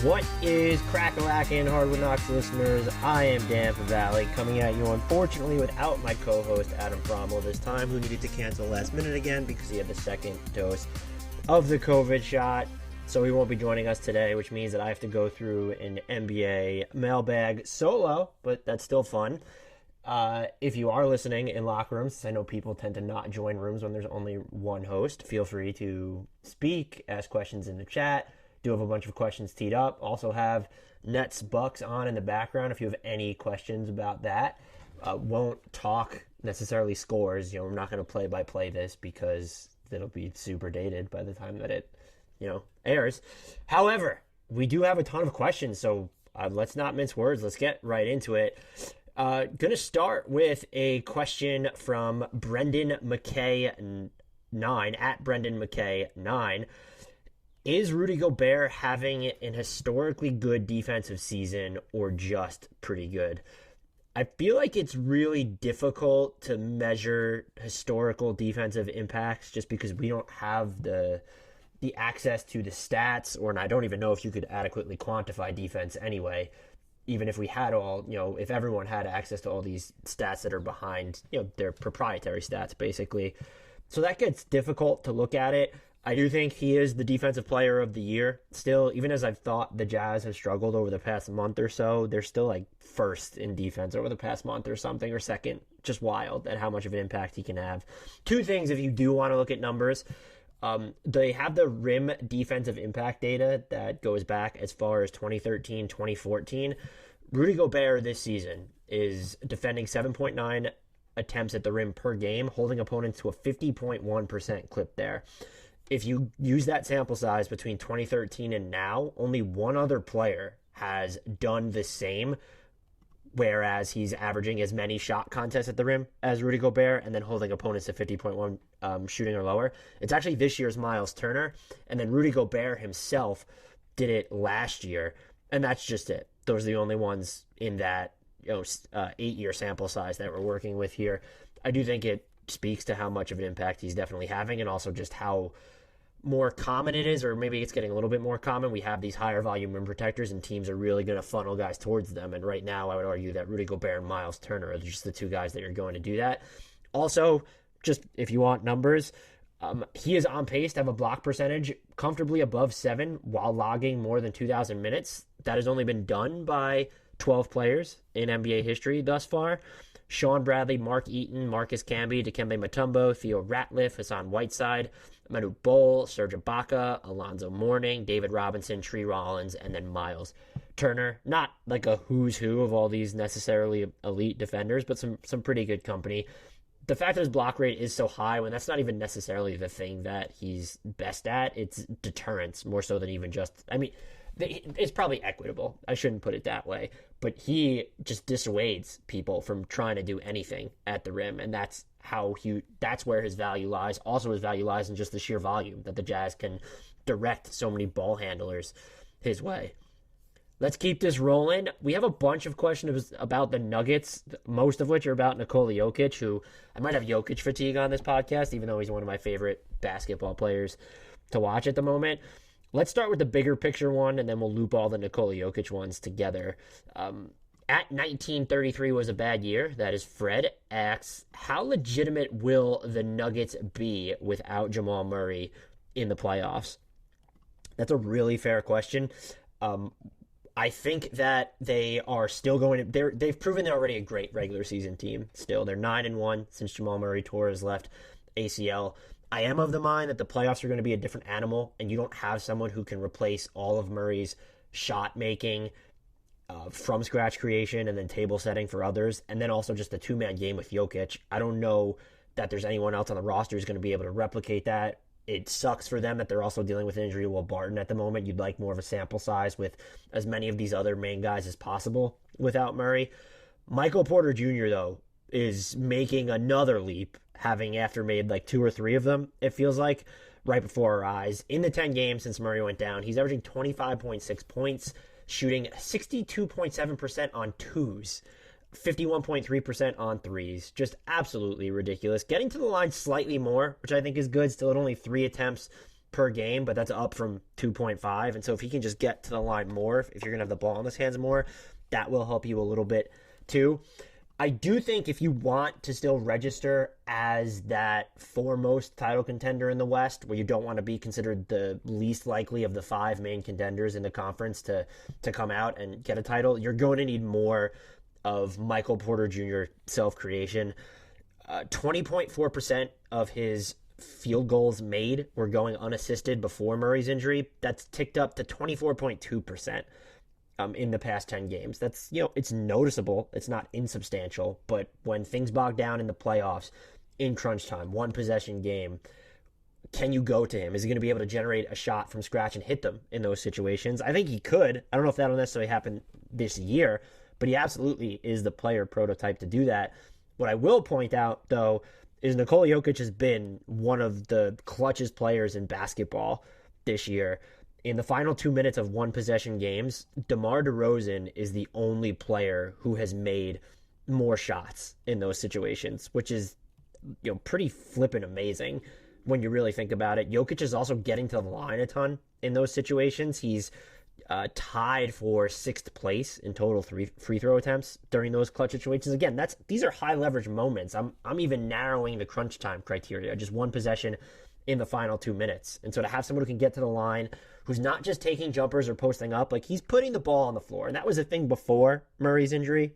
What is crack-a-lackin', Hardwood Knocks listeners? I am Dan from Valley, coming at you unfortunately without my co-host Adam Frommel this time, who needed to cancel last minute again because he had the second dose of the COVID shot. So he won't be joining us today, which means that I have to go through an NBA mailbag solo, but that's still fun. If you are listening in locker rooms, I know people tend to not join rooms when there's only one host, feel free to speak, ask questions in the chat. Do have a bunch of questions teed up. Also have Nets Bucks on in the background if you have any questions about that. Won't talk necessarily scores. I'm not going to play-by-play this because it'll be super dated by the time that it, airs. However, we do have a ton of questions, so let's not mince words. Let's get right into it. Going to start with a question from Brendan McKay 9 at Brendan McKay 9. Is Rudy Gobert having an historically good defensive season or just pretty good? I feel like it's really difficult to measure historical defensive impacts just because we don't have the access to the stats, and I don't even know if you could adequately quantify defense anyway, even if we had if everyone had access to all these stats that are behind, their proprietary stats, basically. So that gets difficult to look at it. I do think he is the defensive player of the year. Still, even as I've thought the Jazz have struggled over the past month or so, they're still like first in defense over the past month or something, or second. Just wild at how much of an impact he can have. Two things if you do want to look at numbers. They have the rim defensive impact data that goes back as far as 2013, 2014. Rudy Gobert this season is defending 7.9 attempts at the rim per game, holding opponents to a 50.1% clip there. If you use that sample size between 2013 and now, only one other player has done the same, whereas he's averaging as many shot contests at the rim as Rudy Gobert and then holding opponents to 50.1 shooting or lower. It's actually this year's Miles Turner, and then Rudy Gobert himself did it last year, and that's just it. Those are the only ones in that 8-year sample size that we're working with here. I do think it speaks to how much of an impact he's definitely having, and also just how more common it is, or maybe it's getting a little bit more common. We have these higher volume rim protectors, and teams are really going to funnel guys towards them. And right now, I would argue that Rudy Gobert and Miles Turner are just the two guys that are going to do that. Also, just if you want numbers, he is on pace to have a block percentage comfortably above 7 while logging more than 2,000 minutes. That has only been done by 12 players in NBA history thus far. Sean Bradley, Mark Eaton, Marcus Camby, Dikembe Mutombo, Theo Ratliff, Hassan Whiteside, Manu Bol, Serge Ibaka, Alonzo Mourning, David Robinson, Tree Rollins, and then Miles Turner. Not like a who's who of all these necessarily elite defenders, but some pretty good company. The fact that his block rate is so high, when that's not even necessarily the thing that he's best at, it's deterrence more so than even just, it's probably equitable. I shouldn't put it that way. But he just dissuades people from trying to do anything at the rim. And that's where his value lies. Also, his value lies in just the sheer volume that the Jazz can direct so many ball handlers his way. Let's keep this rolling. We have a bunch of questions about the Nuggets, most of which are about Nikola Jokic, who I might have Jokic fatigue on this podcast, even though he's one of my favorite basketball players to watch at the moment. Let's start with the bigger picture one, and then we'll loop all the Nikola Jokic ones together. At 1933 was a bad year. That is Fred asks, how legitimate will the Nuggets be without Jamal Murray in the playoffs? That's a really fair question. I think that they are still going to... They've proven they're already a great regular season team still. They're 9-1 since Jamal Murray tore his left ACL. I am of the mind that the playoffs are going to be a different animal, and you don't have someone who can replace all of Murray's shot making, from scratch creation, and then table setting for others, and then also just a two-man game with Jokic. I don't know that there's anyone else on the roster who's going to be able to replicate that. It sucks for them that they're also dealing with an injury to Will Barton at the moment. You'd like more of a sample size with as many of these other main guys as possible without Murray. Michael Porter Jr., though, is making another leap, having after made like 2 or 3 of them, it feels like, right before our eyes. In the 10 games since Murray went down, he's averaging 25.6 points, shooting 62.7% on twos, 51.3% on threes. Just absolutely ridiculous. Getting to the line slightly more, which I think is good, still at only 3 attempts per game, but that's up from 2.5. And so if he can just get to the line more, if you're going to have the ball in his hands more, that will help you a little bit too. I do think if you want to still register as that foremost title contender in the West, where you don't want to be considered the least likely of the 5 main contenders in the conference to come out and get a title, you're going to need more of Michael Porter Jr. self-creation. 20.4% of his field goals made were going unassisted before Murray's injury. That's ticked up to 24.2%. In the past 10 games. That's, it's noticeable. It's not insubstantial, but when things bog down in the playoffs, in crunch time, 1-possession game, can you go to him? Is he going to be able to generate a shot from scratch and hit them in those situations? I think he could. I don't know if that'll necessarily happen this year, but he absolutely is the player prototype to do that. What I will point out, though, is Nikola Jokic has been one of the clutchest players in basketball this year. In the final 2 minutes of 1-possession games, DeMar DeRozan is the only player who has made more shots in those situations, which is pretty flippin' amazing when you really think about it. Jokic is also getting to the line a ton in those situations. He's tied for 6th place in total free throw attempts during those clutch situations. Again, these are high leverage moments. I'm even narrowing the crunch time criteria, just 1 possession in the final 2 minutes. And so to have someone who can get to the line, who's not just taking jumpers or posting up, like he's putting the ball on the floor. And that was a thing before Murray's injury,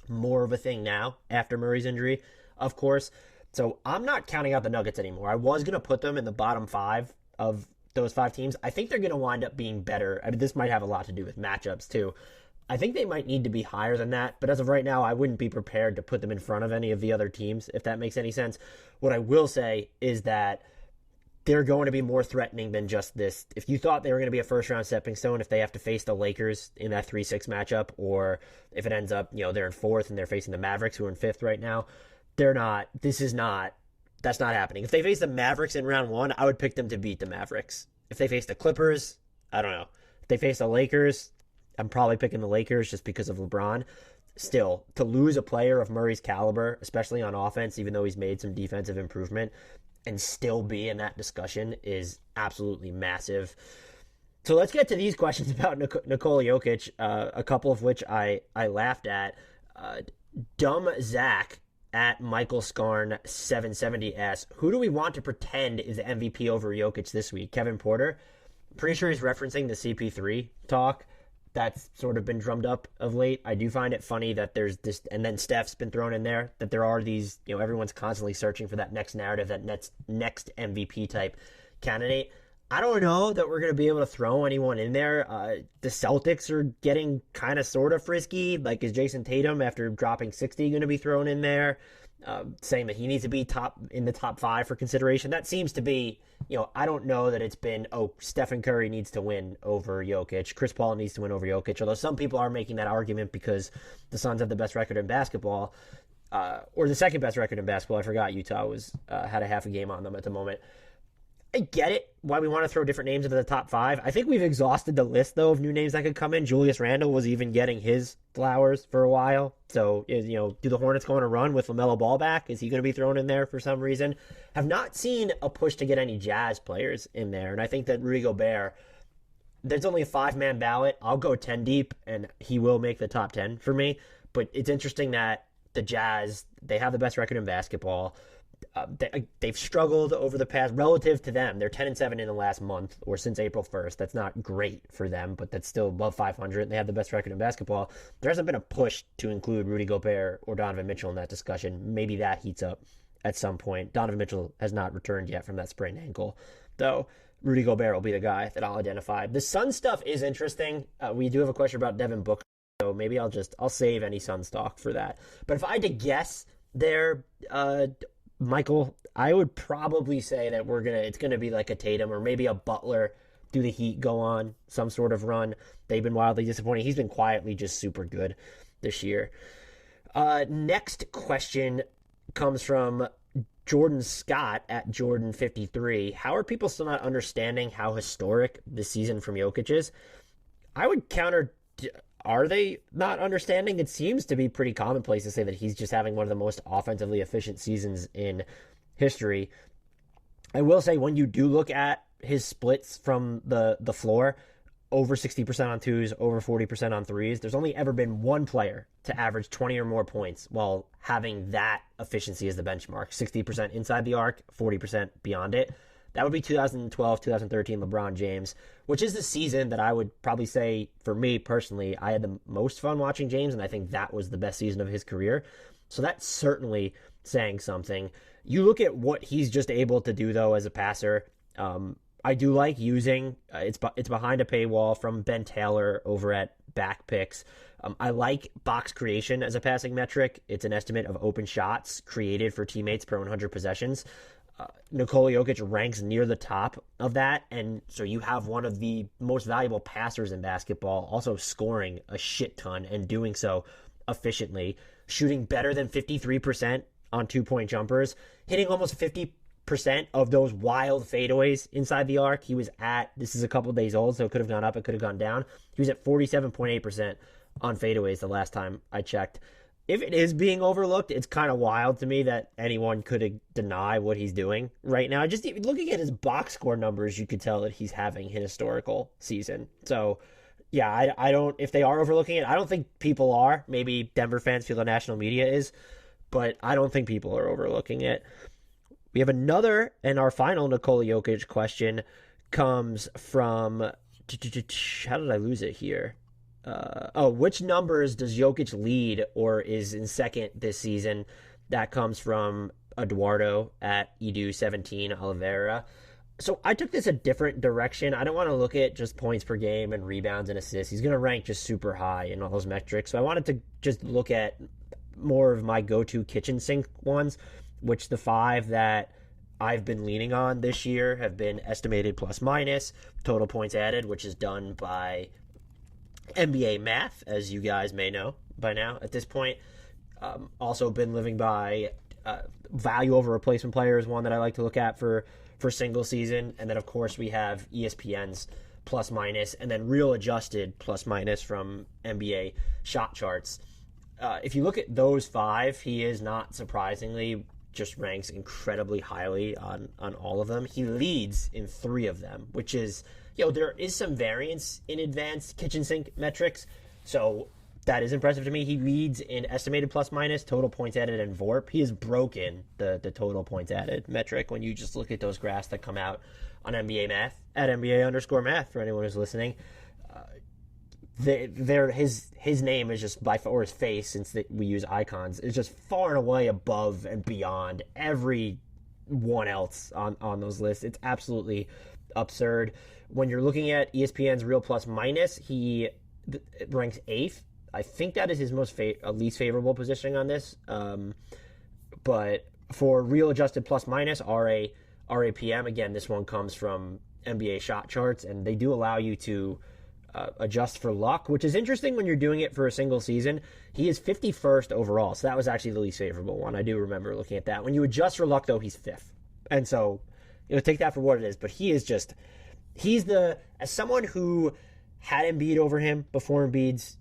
more of a thing now after Murray's injury, of course. So I'm not counting out the Nuggets anymore. I was going to put them in the bottom 5 of those 5 teams. I think they're going to wind up being better. I mean, this might have a lot to do with matchups too. I think they might need to be higher than that, but as of right now, I wouldn't be prepared to put them in front of any of the other teams, if that makes any sense. What I will say is that they're going to be more threatening than just this. If you thought they were going to be a first-round stepping stone, if they have to face the Lakers in that 3-6 matchup, or if it ends up, they're in 4th and they're facing the Mavericks, who are in 5th right now, they're not. That's not happening. If they face the Mavericks in round 1, I would pick them to beat the Mavericks. If they face the Clippers, I don't know. If they face the Lakers, I'm probably picking the Lakers just because of LeBron. Still, to lose a player of Murray's caliber, especially on offense, even though he's made some defensive improvement, and still be in that discussion is absolutely massive. So let's get to these questions about Nikola Jokic, a couple of which I laughed at. Dumb Zach at Michael Scarn 770 asks, who do we want to pretend is the MVP over Jokic this week? Kevin Porter? Pretty sure he's referencing the CP3 talk that's sort of been drummed up of late. I do find it funny that there's this, and then Steph's been thrown in there, that there are these, everyone's constantly searching for that next narrative, that next MVP type candidate. I don't know that we're going to be able to throw anyone in there. The Celtics are getting kind of sort of frisky. Like, is Jason Tatum, after dropping 60, going to be thrown in there? Saying that he needs to be in the top 5 for consideration. That seems to be, I don't know that it's been, Stephen Curry needs to win over Jokic. Chris Paul needs to win over Jokic. Although some people are making that argument because the Suns have the best record in basketball, or the second best record in basketball. I forgot Utah had a half a game on them at the moment. I get it, why we want to throw different names into the top 5. I think we've exhausted the list, though, of new names that could come in. Julius Randle was even getting his flowers for a while. So, do the Hornets go on a run with LaMelo Ball back? Is he going to be thrown in there for some reason? Have not seen a push to get any Jazz players in there. And I think that Rudy Gobert, there's only a 5-man ballot. I'll go 10 deep, and he will make the top 10 for me. But it's interesting that the Jazz, they have the best record in basketball. They've struggled over the past, relative to them. They're 10-7 in the last month, or since April 1st. That's not great for them, but that's still above 500. They have the best record in basketball. There hasn't been a push to include Rudy Gobert or Donovan Mitchell in that discussion. Maybe that heats up at some point. Donovan Mitchell has not returned yet from that sprained ankle, though. Rudy Gobert will be the guy that I'll identify. The Sun stuff is interesting. We do have a question about Devin Booker, so maybe I'll save any Sun stock for that. But if I had to guess there, Michael, I would probably say that it's gonna be like a Tatum or maybe a Butler. Do the Heat go on some sort of run? They've been wildly disappointing. He's been quietly just super good this year. Next question comes from Jordan Scott at Jordan53. How are people still not understanding how historic this season from Jokic is? I would counter, are they not understanding? It seems to be pretty commonplace to say that he's just having one of the most offensively efficient seasons in history. I will say, when you do look at his splits from the floor, over 60% on twos, over 40% on threes. There's only ever been one player to average 20 or more points while having that efficiency as the benchmark. 60% inside the arc, 40% beyond it. That would be 2012, 2013 LeBron James, which is the season that I would probably say, for me personally, I had the most fun watching James, and I think that was the best season of his career. So that's certainly saying something. You look at what he's just able to do, though, as a passer. I do like using, it's behind a paywall from Ben Taylor over at Backpicks. I like box creation as a passing metric. It's an estimate of open shots created for teammates per 100 possessions. Nikola Jokic ranks near the top of that, and so you have one of the most valuable passers in basketball also scoring a shit ton and doing so efficiently, shooting better than 53% on two-point jumpers, hitting almost 50% of those wild fadeaways inside the arc. He was at, this is a couple days old, so it could have gone up, it could have gone down. He was at 47.8% on fadeaways the last time I checked. If it is being overlooked, it's kind of wild to me that anyone could deny what he's doing right now. Just looking at his box score numbers, you could tell that he's having an historical season. So, yeah, I don't, if they are overlooking it, I don't think people are. Maybe Denver fans feel the national media is, but I don't think people are overlooking it. We have another, and our final Nikola Jokic question comes from, how did I lose it here? Which numbers does Jokic lead or is in second this season? That comes from Eduardo at Edu17 Oliveira. So I took this a different direction. I don't want to look at just points per game and rebounds and assists. He's going to rank just super high in all those metrics. So I wanted to just look at more of my go-to kitchen sink ones, which the 5 that I've been leaning on this year have been estimated plus minus, total points added, which is done by NBA math, as you guys may know by now at this point. Also been living by value over replacement player is one that I like to look at for single season. And then, of course, we have ESPN's plus minus and then real adjusted plus minus from NBA shot charts. If you look at those 5, he is not surprisingly just ranks incredibly highly on all of them. He leads in 3 of them, which is, there is some variance in advanced kitchen sink metrics, so that is impressive to me. He leads in estimated plus minus, total points added, and VORP. He has broken the total points added metric when you just look at those graphs that come out on NBA math, at NBA_math for anyone who's listening. His name is just by far, or his face, since we use icons, is just far and away above and beyond everyone else on those lists. It's absolutely absurd. When you're looking at ESPN's real plus minus, he ranks 8th. I think that is his least favorable positioning on this. But for real adjusted plus minus, RAPM, again, this one comes from NBA shot charts, and they do allow you to adjust for luck, which is interesting when you're doing it for a single season. He is 51st overall, so that was actually the least favorable one. I do remember looking at that. When you adjust for luck, though, he's 5th. And so, take that for what it is, but as someone who had Embiid over him before Embiid's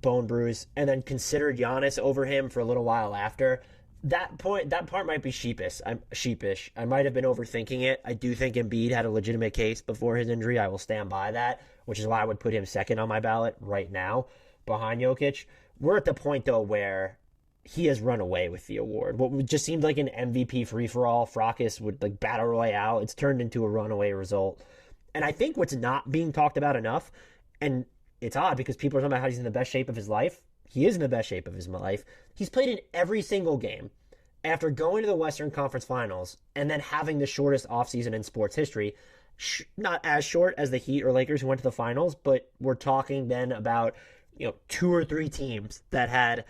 bone bruise, and then considered Giannis over him for a little while after, that part might be sheepish. I might have been overthinking it. I do think Embiid had a legitimate case before his injury. I will stand by that, which is why I would put him second on my ballot right now, behind Jokic. We're at the point, though, where he has run away with the award. What just seemed like an MVP free-for-all, fracas with battle royale, it's turned into a runaway result. And I think what's not being talked about enough, and it's odd because people are talking about how he's in the best shape of his life. He is in the best shape of his life. He's played in every single game after going to the Western Conference Finals and then having the shortest offseason in sports history. Not as short as the Heat or Lakers who went to the finals, but we're talking then about 2 or 3 teams that had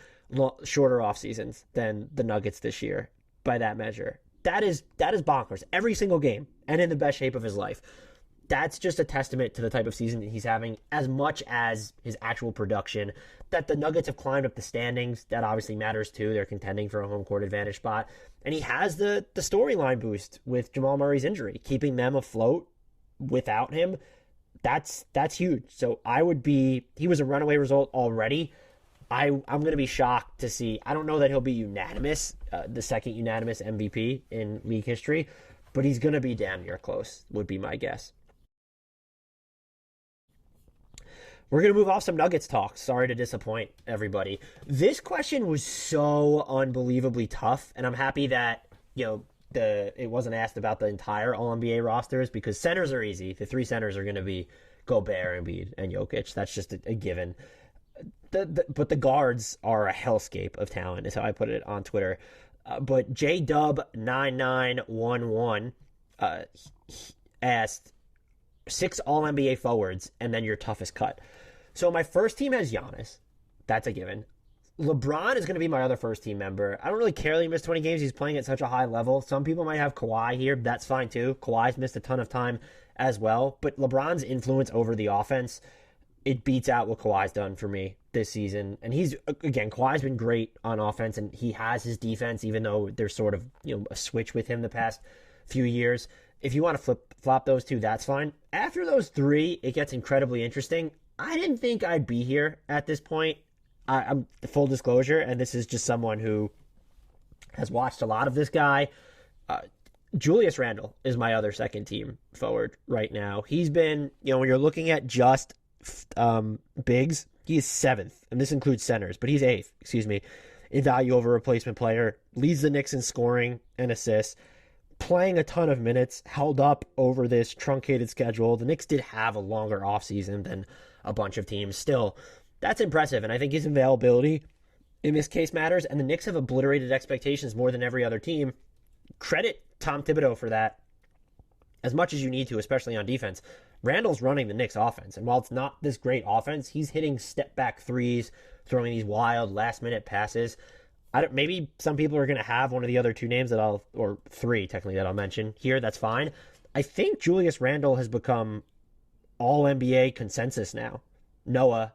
shorter off seasons than the Nuggets this year by that measure. That is bonkers. Every single game and in the best shape of his life. That's just a testament to the type of season that he's having, as much as his actual production. That the Nuggets have climbed up the standings, that obviously matters too. They're contending for a home court advantage spot. And he has the storyline boost with Jamal Murray's injury, keeping them afloat without him. That's huge. So he was a runaway result already. I'm going to be shocked to see. I don't know that he'll be unanimous, the second unanimous MVP in league history, but he's going to be damn near close, would be my guess. We're going to move off some Nuggets talk. Sorry to disappoint everybody. This question was so unbelievably tough, and I'm happy that, it wasn't asked about the entire All-NBA rosters, because centers are easy. The three centers are going to be Gobert, Embiid, and Jokic. That's just a given. But the guards are a hellscape of talent, is how I put it on Twitter. But JDub9911 asked 6 All-NBA forwards and then your toughest cut. So my first team has Giannis. That's a given. LeBron is going to be my other first team member. I don't really care that he missed 20 games. He's playing at such a high level. Some people might have Kawhi here. That's fine too. Kawhi's missed a ton of time as well. But LeBron's influence over the offense, it beats out what Kawhi's done for me this season. And Kawhi's been great on offense, and he has his defense, even though there's sort of a switch with him the past few years. If you want to flop those two, that's fine. After those three, it gets incredibly interesting. I didn't think I'd be here at this point. I'm full disclosure, and this is just someone who has watched a lot of this guy. Julius Randle is my other second team forward right now. He's been, when you're looking at just bigs, he is 7th, and this includes centers, but he's 8th, in value over replacement player. Leads the Knicks in scoring and assists. Playing a ton of minutes, held up over this truncated schedule. The Knicks did have a longer offseason than a bunch of teams. Still, that's impressive, and I think his availability in this case matters, and the Knicks have obliterated expectations more than every other team. Credit Tom Thibodeau for that as much as you need to, especially on defense. Randall's running the Knicks offense, and while it's not this great offense, he's hitting step-back threes, throwing these wild last-minute passes. Maybe some people are going to have one of the other two names or three technically that I'll mention here. That's fine. I think Julius Randle has become all-NBA consensus now. Noah,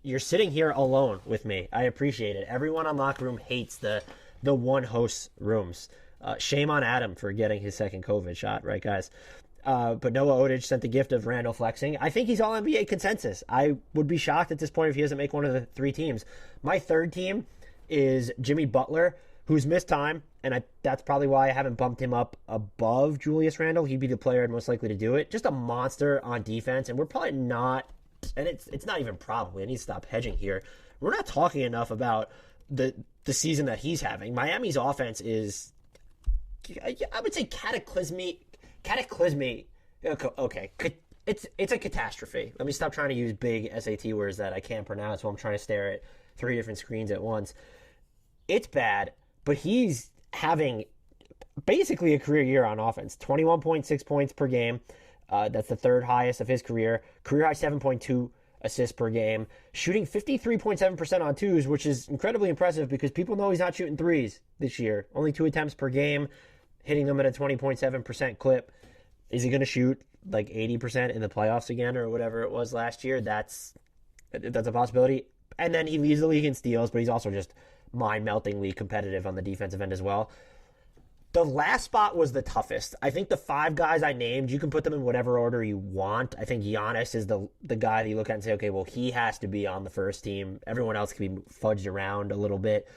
you're sitting here alone with me. I appreciate it. Everyone on Locker Room hates the one host rooms. Shame on Adam for getting his second COVID shot, right, guys? But Noah Odich sent the gift of Randle flexing. I think he's all-NBA consensus. I would be shocked at this point if he doesn't make one of the three teams. My third team is Jimmy Butler, who's missed time, and that's probably why I haven't bumped him up above Julius Randle. He'd be the player most likely to do it. Just a monster on defense, and we're probably not, and it's not even probably, I need to stop hedging here. We're not talking enough about the season that he's having. Miami's offense is, I would say, cataclysmic. Okay. It's a catastrophe. Let me stop trying to use big SAT words that I can't pronounce while I'm trying to stare at 3 different screens at once. It's bad, but he's having basically a career year on offense. 21.6 points per game. That's the third highest of his career. Career high 7.2 assists per game. Shooting 53.7% on twos, which is incredibly impressive because people know he's not shooting threes this year. Only 2 attempts per game, hitting them at a 20.7% clip. Is he going to shoot like 80% in the playoffs again or whatever it was last year? That's a possibility. And then he leads the league in steals, but he's also just mind-meltingly competitive on the defensive end as well. The last spot was the toughest. I think the 5 guys I named, you can put them in whatever order you want. I think Giannis is the guy that you look at and say, okay, well, he has to be on the first team. Everyone else can be fudged around a little bit.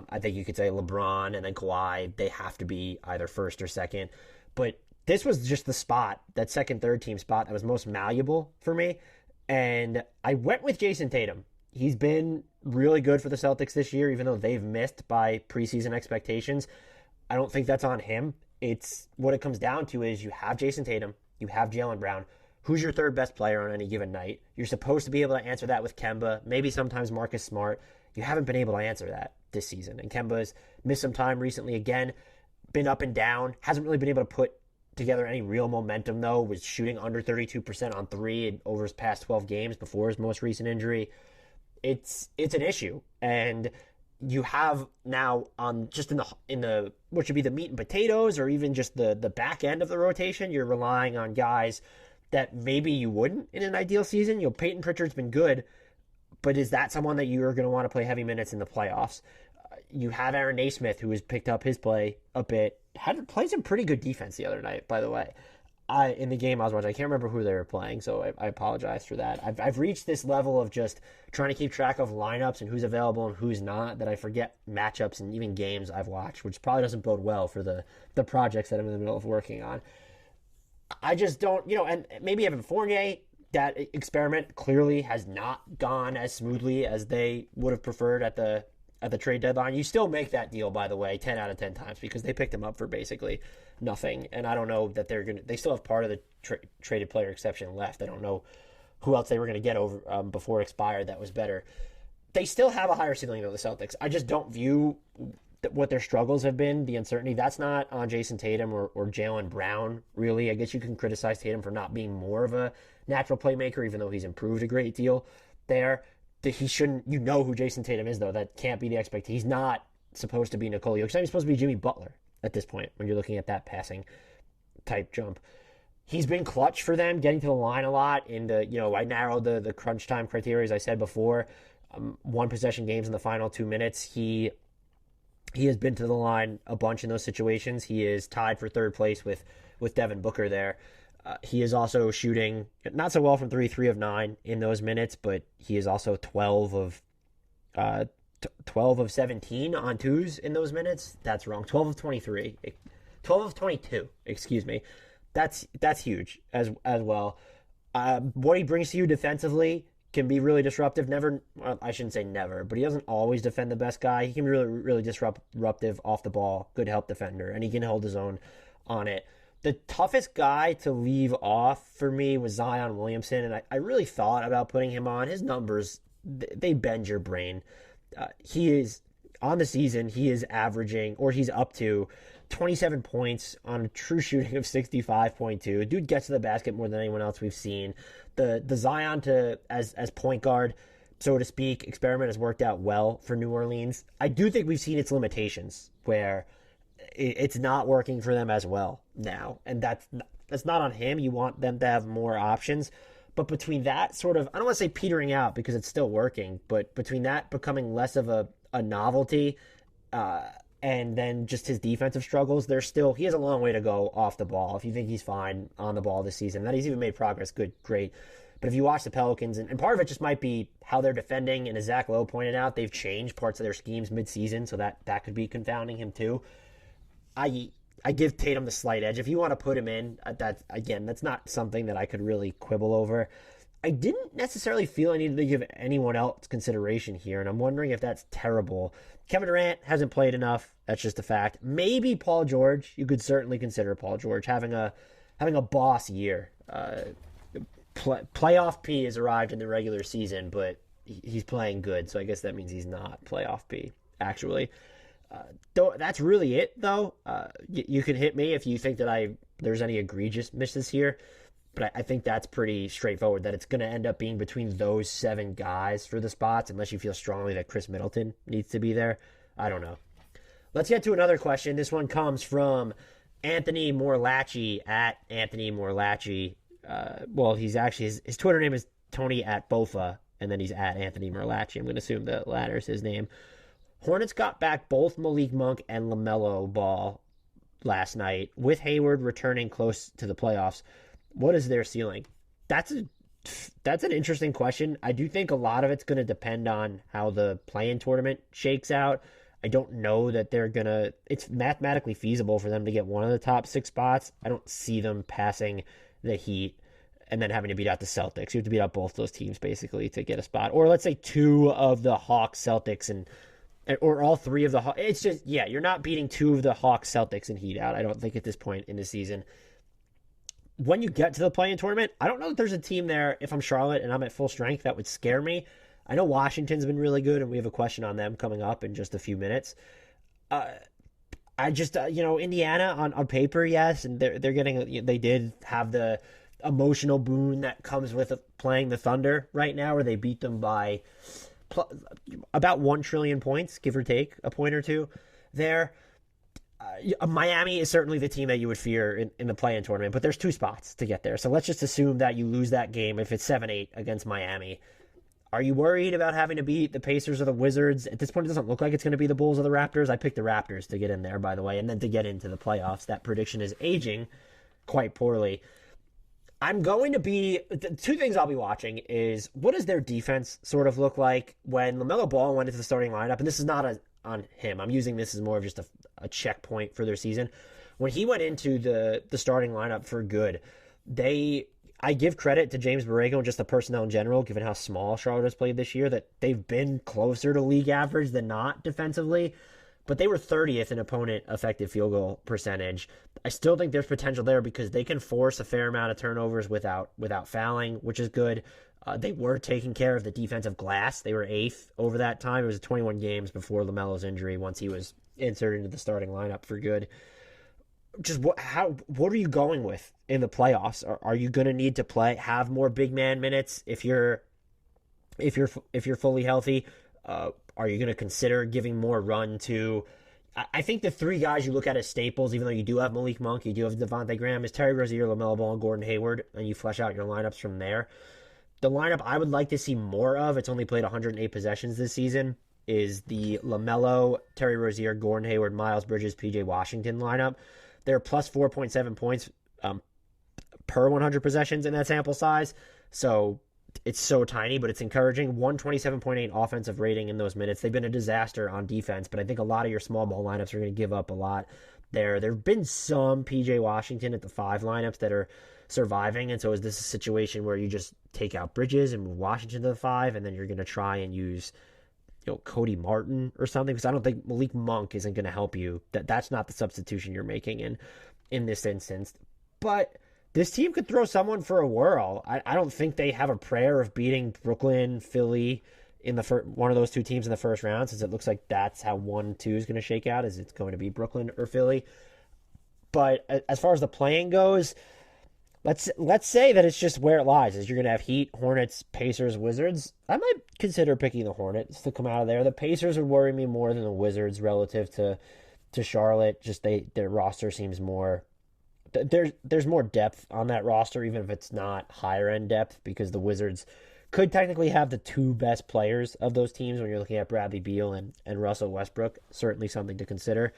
I think you could say LeBron and then Kawhi. They have to be either first or second. But this was just the spot, that second, third team spot that was most malleable for me. And I went with Jason Tatum. He's been really good for the Celtics this year, even though they've missed by preseason expectations. I don't think that's on him. It's what it comes down to is you have Jason Tatum, you have Jaylen Brown. Who's your third best player on any given night? You're supposed to be able to answer that with Kemba, maybe sometimes Marcus Smart. You haven't been able to answer that this season. And Kemba's missed some time recently again, been up and down, hasn't really been able to put together any real momentum though, was shooting under 32% on 3 over his past 12 games before his most recent injury. It's an issue. And you have now on just in the what should be the meat and potatoes or even just the back end of the rotation, you're relying on guys that maybe you wouldn't in an ideal season. Peyton Pritchard's been good, but is that someone that you are going to want to play heavy minutes in the playoffs? You have Aaron Naismith, who has picked up his play a bit, played some pretty good defense the other night, by the way. in the game I was watching, I can't remember who they were playing, so I apologize for that. I've reached this level of just trying to keep track of lineups and who's available and who's not that I forget matchups and even games I've watched, which probably doesn't bode well for the projects that I'm in the middle of working on. I just don't, and maybe Evan Fournier, that experiment clearly has not gone as smoothly as they would have preferred at the trade deadline. You still make that deal, by the way, 10 out of 10 times because they picked him up for basically nothing. And I don't know that they still have part of the traded player exception left. I don't know who else they were going to get over before it expired that was better. They still have a higher ceiling than the Celtics. I just don't view what their struggles have been, the uncertainty. That's not on Jason Tatum or Jaylen Brown, really. I guess you can criticize Tatum for not being more of a natural playmaker, even though he's improved a great deal there. He shouldn't, who Jason Tatum is, though. That can't be the expectation. He's not supposed to be Nikola Jokic. He's not even supposed to be Jimmy Butler at this point when you're looking at that passing type jump. He's been clutch for them, getting to the line a lot. I narrowed the crunch time criteria, as I said before. One possession games in the final 2 minutes. He has been to the line a bunch in those situations. He is tied for third place with Devin Booker there. He is also shooting not so well from 3 of 9 in those minutes, but he is also 12 of 17 on twos in those minutes. That's wrong. 12 of 23. 12 of 22, excuse me. That's huge as well. What he brings to you defensively can be really disruptive. I shouldn't say never, but he doesn't always defend the best guy. He can be really, really disruptive off the ball, good help defender, and he can hold his own on it. The toughest guy to leave off for me was Zion Williamson, and I really thought about putting him on. His numbers, they bend your brain. He is, on the season, he is averaging, or he's up to 27 points on a true shooting of 65.2. Dude gets to the basket more than anyone else we've seen. The Zion as point guard, so to speak, experiment has worked out well for New Orleans. I do think we've seen its limitations where it's not working for them as well now. And that's not on him. You want them to have more options. But between that sort of, I don't want to say petering out because it's still working, but between that becoming less of a novelty and then just his defensive struggles, he has a long way to go off the ball. If you think he's fine on the ball this season, that he's even made progress, good, great. But if you watch the Pelicans, and part of it just might be how they're defending, and as Zach Lowe pointed out, they've changed parts of their schemes mid-season, so that could be confounding him too. I give Tatum the slight edge. If you want to put him in, that's not something that I could really quibble over. I didn't necessarily feel I needed to give anyone else consideration here, and I'm wondering if that's terrible. Kevin Durant hasn't played enough. That's just a fact. Maybe Paul George. You could certainly consider Paul George having a boss year. Playoff P has arrived in the regular season, but he's playing good, so I guess that means he's not playoff P, actually. That's really it, though. You can hit me if you think that there's any egregious misses here, but I think that's pretty straightforward, that it's going to end up being between those 7 guys for the spots, unless you feel strongly that Chris Middleton needs to be there. I don't know. Let's get to another question. This one comes from Anthony Morlacci at Anthony Morlacci. He's actually, his Twitter name is Tony at Bofa, and then he's at Anthony Morlacci. I'm going to assume the latter is his name. Hornets got back both Malik Monk and LaMelo Ball last night, with Hayward returning close to the playoffs. What is their ceiling? That's an interesting question. I do think a lot of it's going to depend on how the play-in tournament shakes out. I don't know that it's mathematically feasible for them to get one of the top 6 spots. I don't see them passing the Heat and then having to beat out the Celtics. You have to beat out both those teams basically to get a spot. Or let's say 2 of the Hawks, Celtics, or all 3 of the Hawks. It's just, you're not beating 2 of the Hawks, Celtics, and Heat out, I don't think, at this point in the season. When you get to the play-in tournament, I don't know if there's a team there, if I'm Charlotte and I'm at full strength, that would scare me. I know Washington's been really good, and we have a question on them coming up in just a few minutes. Indiana on paper, yes, and they did have the emotional boon that comes with playing the Thunder right now, where they beat them by about 1 trillion points, give or take a point or two there. Miami is certainly the team that you would fear in the play-in tournament, but there's 2 spots to get there. So let's just assume that you lose that game if it's 7-8 against Miami. Are you worried about having to beat the Pacers or the Wizards? At this point, it doesn't look like it's going to be the Bulls or the Raptors. I picked the Raptors to get in there, by the way, and then to get into the playoffs. That prediction is aging quite poorly. I'm going to be the two things I'll be watching is what does their defense sort of look like when LaMelo Ball went into the starting lineup, and this is not on him. I'm using this as more of just a checkpoint for their season. When he went into the starting lineup for good, I give credit to James Borrego and just the personnel in general, given how small Charlotte has played this year, that they've been closer to league average than not defensively. But they were 30th in opponent effective field goal percentage. I still think there's potential there because they can force a fair amount of turnovers without fouling, which is good. They were taking care of the defensive glass. They were 8th over that time. It was 21 games before LaMelo's injury once he was inserted into the starting lineup for good. Just what are you going with in the playoffs? Are you going to need to have more big man minutes if you're fully healthy? Are you going to consider giving more run to? I think the three guys you look at as staples, even though you do have Malik Monk, you do have Devontae Graham, is Terry Rozier, LaMelo Ball, and Gordon Hayward, and you flesh out your lineups from there. The lineup I would like to see more of, it's only played 108 possessions this season, is the LaMelo, Terry Rozier, Gordon Hayward, Miles Bridges, PJ Washington lineup. They're plus 4.7 points per 100 possessions in that sample size, so it's so tiny, but it's encouraging. 127.8 offensive rating in those minutes. They've been a disaster on defense, but I think a lot of your small ball lineups are going to give up a lot there. There have been some PJ Washington at the 5 lineups that are surviving, and so is this a situation where you just take out Bridges and move Washington to the 5, and then you're going to try and use Cody Martin or something? Because I don't think Malik Monk isn't going to help you. That's not the substitution you're making in this instance. But this team could throw someone for a whirl. I don't think they have a prayer of beating Brooklyn, Philly in the one of those two teams in the first round, since it looks like that's how 1-2 is going to shake out, is it's going to be Brooklyn or Philly. But as far as the playing goes, let's say that it's just where it lies, is you're going to have Heat, Hornets, Pacers, Wizards. I might consider picking the Hornets to come out of there. The Pacers would worry me more than the Wizards relative to Charlotte. Just their roster seems more... There's more depth on that roster, even if it's not higher end depth, because the Wizards could technically have the 2 best players of those teams when you're looking at Bradley Beal and Russell Westbrook. Certainly something to consider.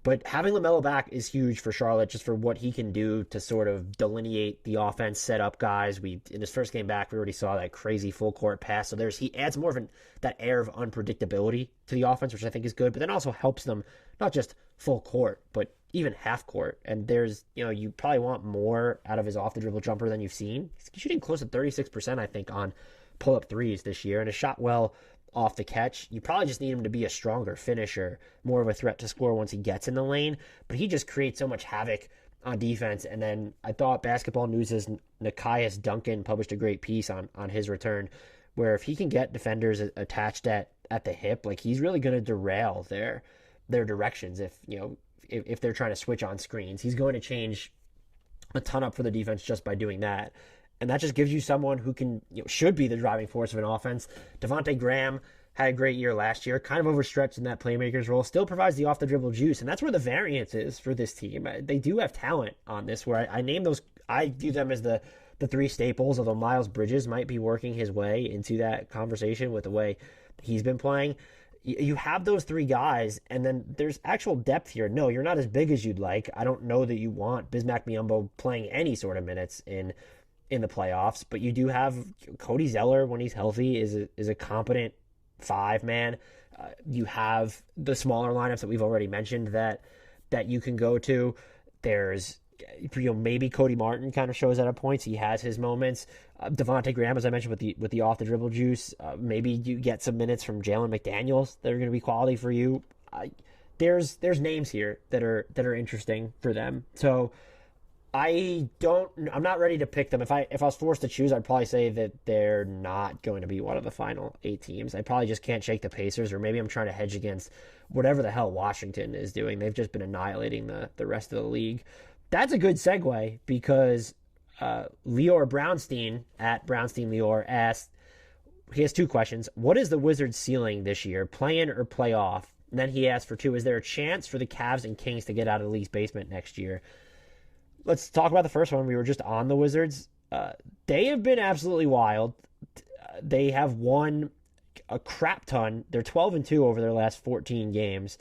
But having LaMelo back is huge for Charlotte, just for what he can do to sort of delineate the offense, set up guys. In his first game back, we already saw that crazy full court pass. So he adds more of that air of unpredictability to the offense, which I think is good, but then also helps them not just full court, but even half court. And you probably want more out of his off the dribble jumper than you've seen. He's shooting close to 36%, I think, on pull up threes this year, and has shot well off the catch. You probably just need him to be a stronger finisher, more of a threat to score once he gets in the lane, but he just creates so much havoc on defense. And then I thought Basketball News' Nikias Duncan published a great piece on his return, where if he can get defenders attached at the hip, like, he's really going to derail their directions. If they're trying to switch on screens, he's going to change a ton up for the defense just by doing that. And that just gives you someone who should be the driving force of an offense. Devontae Graham had a great year last year, kind of overstretched in that playmaker's role, still provides the off-the-dribble juice, and that's where the variance is for this team. They do have talent on this, where I name those, I view them as the 3 staples, although Miles Bridges might be working his way into that conversation with the way he's been playing. You have those 3 guys, and then there's actual depth here. No, you're not as big as you'd like. I don't know that you want Bismack Biyombo playing any sort of minutes in the playoffs, but you do have Cody Zeller when he's healthy is a competent 5-man. You have the smaller lineups that we've already mentioned that you can go to. There's maybe Cody Martin kind of shows at a point. He has his moments. Devontae Graham, as I mentioned, with the off the dribble juice. Maybe you get some minutes from Jalen McDaniels that are going to be quality for you. There's names here that are interesting for them. So I'm not ready to pick them. If I was forced to choose, I'd probably say that they're not going to be one of the final 8 teams. I probably just can't shake the Pacers, or maybe I'm trying to hedge against whatever the hell Washington is doing. They've just been annihilating the rest of the league. That's a good segue, because Lior Brownstein at Brownstein Lior asked, he has 2 questions. What is the Wizards' ceiling this year, play-in or playoff? And then he asked for 2, is there a chance for the Cavs and Kings to get out of the league's basement next year? Let's talk about the first one. We were just on the Wizards. They have been absolutely wild. They have won a crap ton. They're 12-2 over their last 14 games.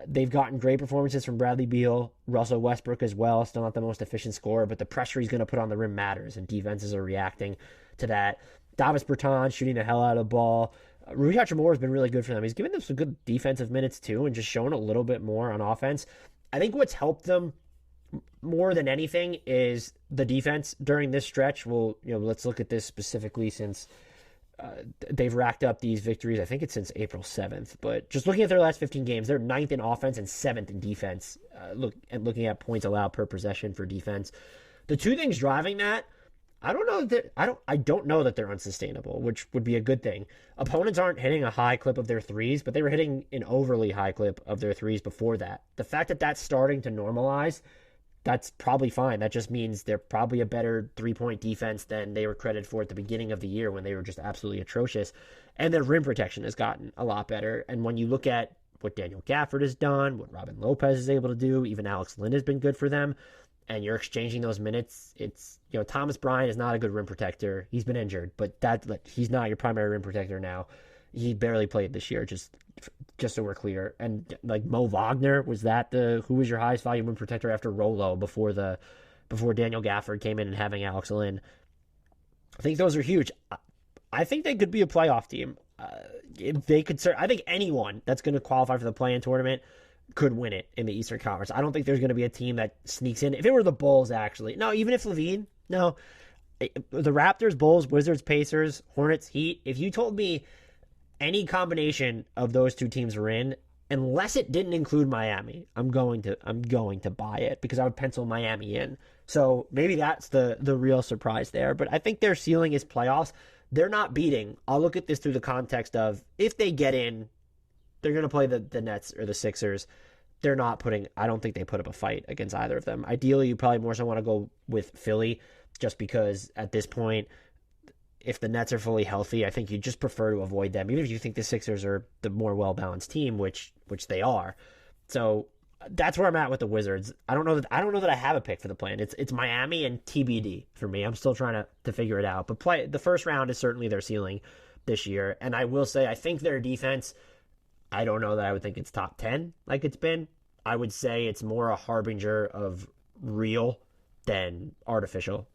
They've gotten great performances from Bradley Beal, Russell Westbrook as well. Still not the most efficient scorer, but the pressure he's going to put on the rim matters, and defenses are reacting to that. Davis Bertans shooting the hell out of the ball. Rudy Gobert has been really good for them. He's given them some good defensive minutes too, and just showing a little bit more on offense. I think what's helped them more than anything is the defense during this stretch. Well, let's look at this specifically since they've racked up these victories. I think it's since April 7th, but just looking at their last 15 games, they're 9th in offense and 7th in defense. Looking at points allowed per possession for defense. The two things driving that, I don't know that they're unsustainable, which would be a good thing. Opponents aren't hitting a high clip of their threes, but they were hitting an overly high clip of their threes before that. The fact that that's starting to normalize, that's probably fine. That just means they're probably a better three-point defense than they were credited for at the beginning of the year when they were just absolutely atrocious. And their rim protection has gotten a lot better. And when you look at what Daniel Gafford has done, what Robin Lopez is able to do, even Alex Len has been good for them, and you're exchanging those minutes, it's, Thomas Bryant is not a good rim protector. He's been injured, but he's not your primary rim protector now. He barely played this year, just so we're clear. And Mo Wagner, who was your highest volume rim protector after Rolo before Daniel Gafford came in and having Alex Len? I think those are huge. I think they could be a playoff team. If they could, I think anyone that's going to qualify for the play-in tournament could win it in the Eastern Conference. I don't think there's going to be a team that sneaks in. If it were the Bulls, actually. No, even if Levine. No. The Raptors, Bulls, Wizards, Pacers, Hornets, Heat. If you told me any combination of those two teams were in, unless it didn't include Miami, I'm going to buy it because I would pencil Miami in. So maybe that's the real surprise there. But I think their ceiling is playoffs. They're not beating. I'll look at this through the context of if they get in, they're going to play the Nets or the Sixers. I don't think they put up a fight against either of them. Ideally, you probably more so want to go with Philly just because at this point, if the Nets are fully healthy, I think you just prefer to avoid them, even if you think the Sixers are the more well-balanced team, which they are. So that's where I'm at with the Wizards. I don't know that I have a pick for the plan. It's Miami and TBD for me. I'm still trying to figure it out. But the first round is certainly their ceiling this year. And I will say, I think their defense, I don't know that I would think it's top 10 like it's been. I would say it's more a harbinger of real than artificial.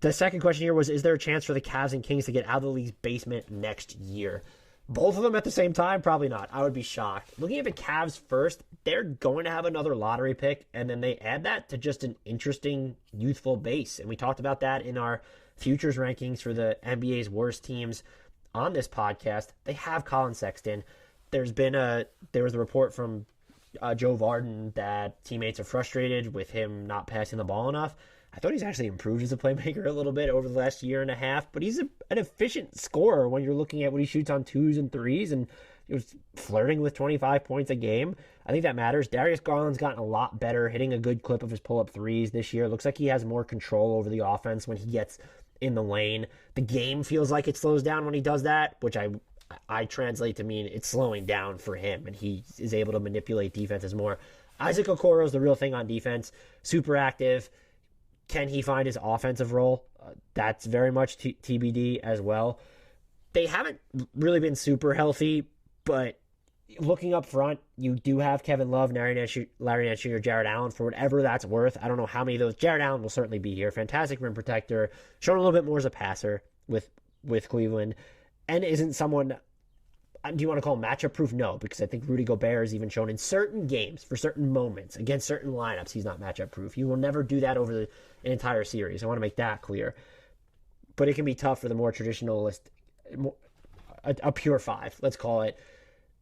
The second question here was, is there a chance for the Cavs and Kings to get out of the league's basement next year? Both of them at the same time? Probably not. I would be shocked. Looking at the Cavs first, they're going to have another lottery pick, and then they add that to just an interesting youthful base. And we talked about that in our futures rankings for the NBA's worst teams on this podcast. They have Colin Sexton. There was a report from Joe Varden that teammates are frustrated with him not passing the ball enough. I thought he's actually improved as a playmaker a little bit over the last year and a half, but he's an efficient scorer when you're looking at what he shoots on twos and threes, and he was flirting with 25 points a game. I think that matters. Darius Garland's gotten a lot better, hitting a good clip of his pull-up threes this year. Looks like he has more control over the offense when he gets in the lane. The game feels like it slows down when he does that, which I translate to mean it's slowing down for him, and he is able to manipulate defenses more. Isaac Okoro is the real thing on defense. Super active. Can he find his offensive role? That's very much TBD as well. They haven't really been super healthy, but looking up front, you do have Kevin Love, Larry Nance Jr., Jared Allen, for whatever that's worth. I don't know how many of those. Jared Allen will certainly be here. Fantastic rim protector. Shown a little bit more as a passer with Cleveland. And isn't someone, do you want to call him matchup proof? No, because I think Rudy Gobert has even shown in certain games, for certain moments, against certain lineups, he's not matchup proof. You will never do that over an entire series. I want to make that clear. But it can be tough for the more traditionalist, a pure five, let's call it.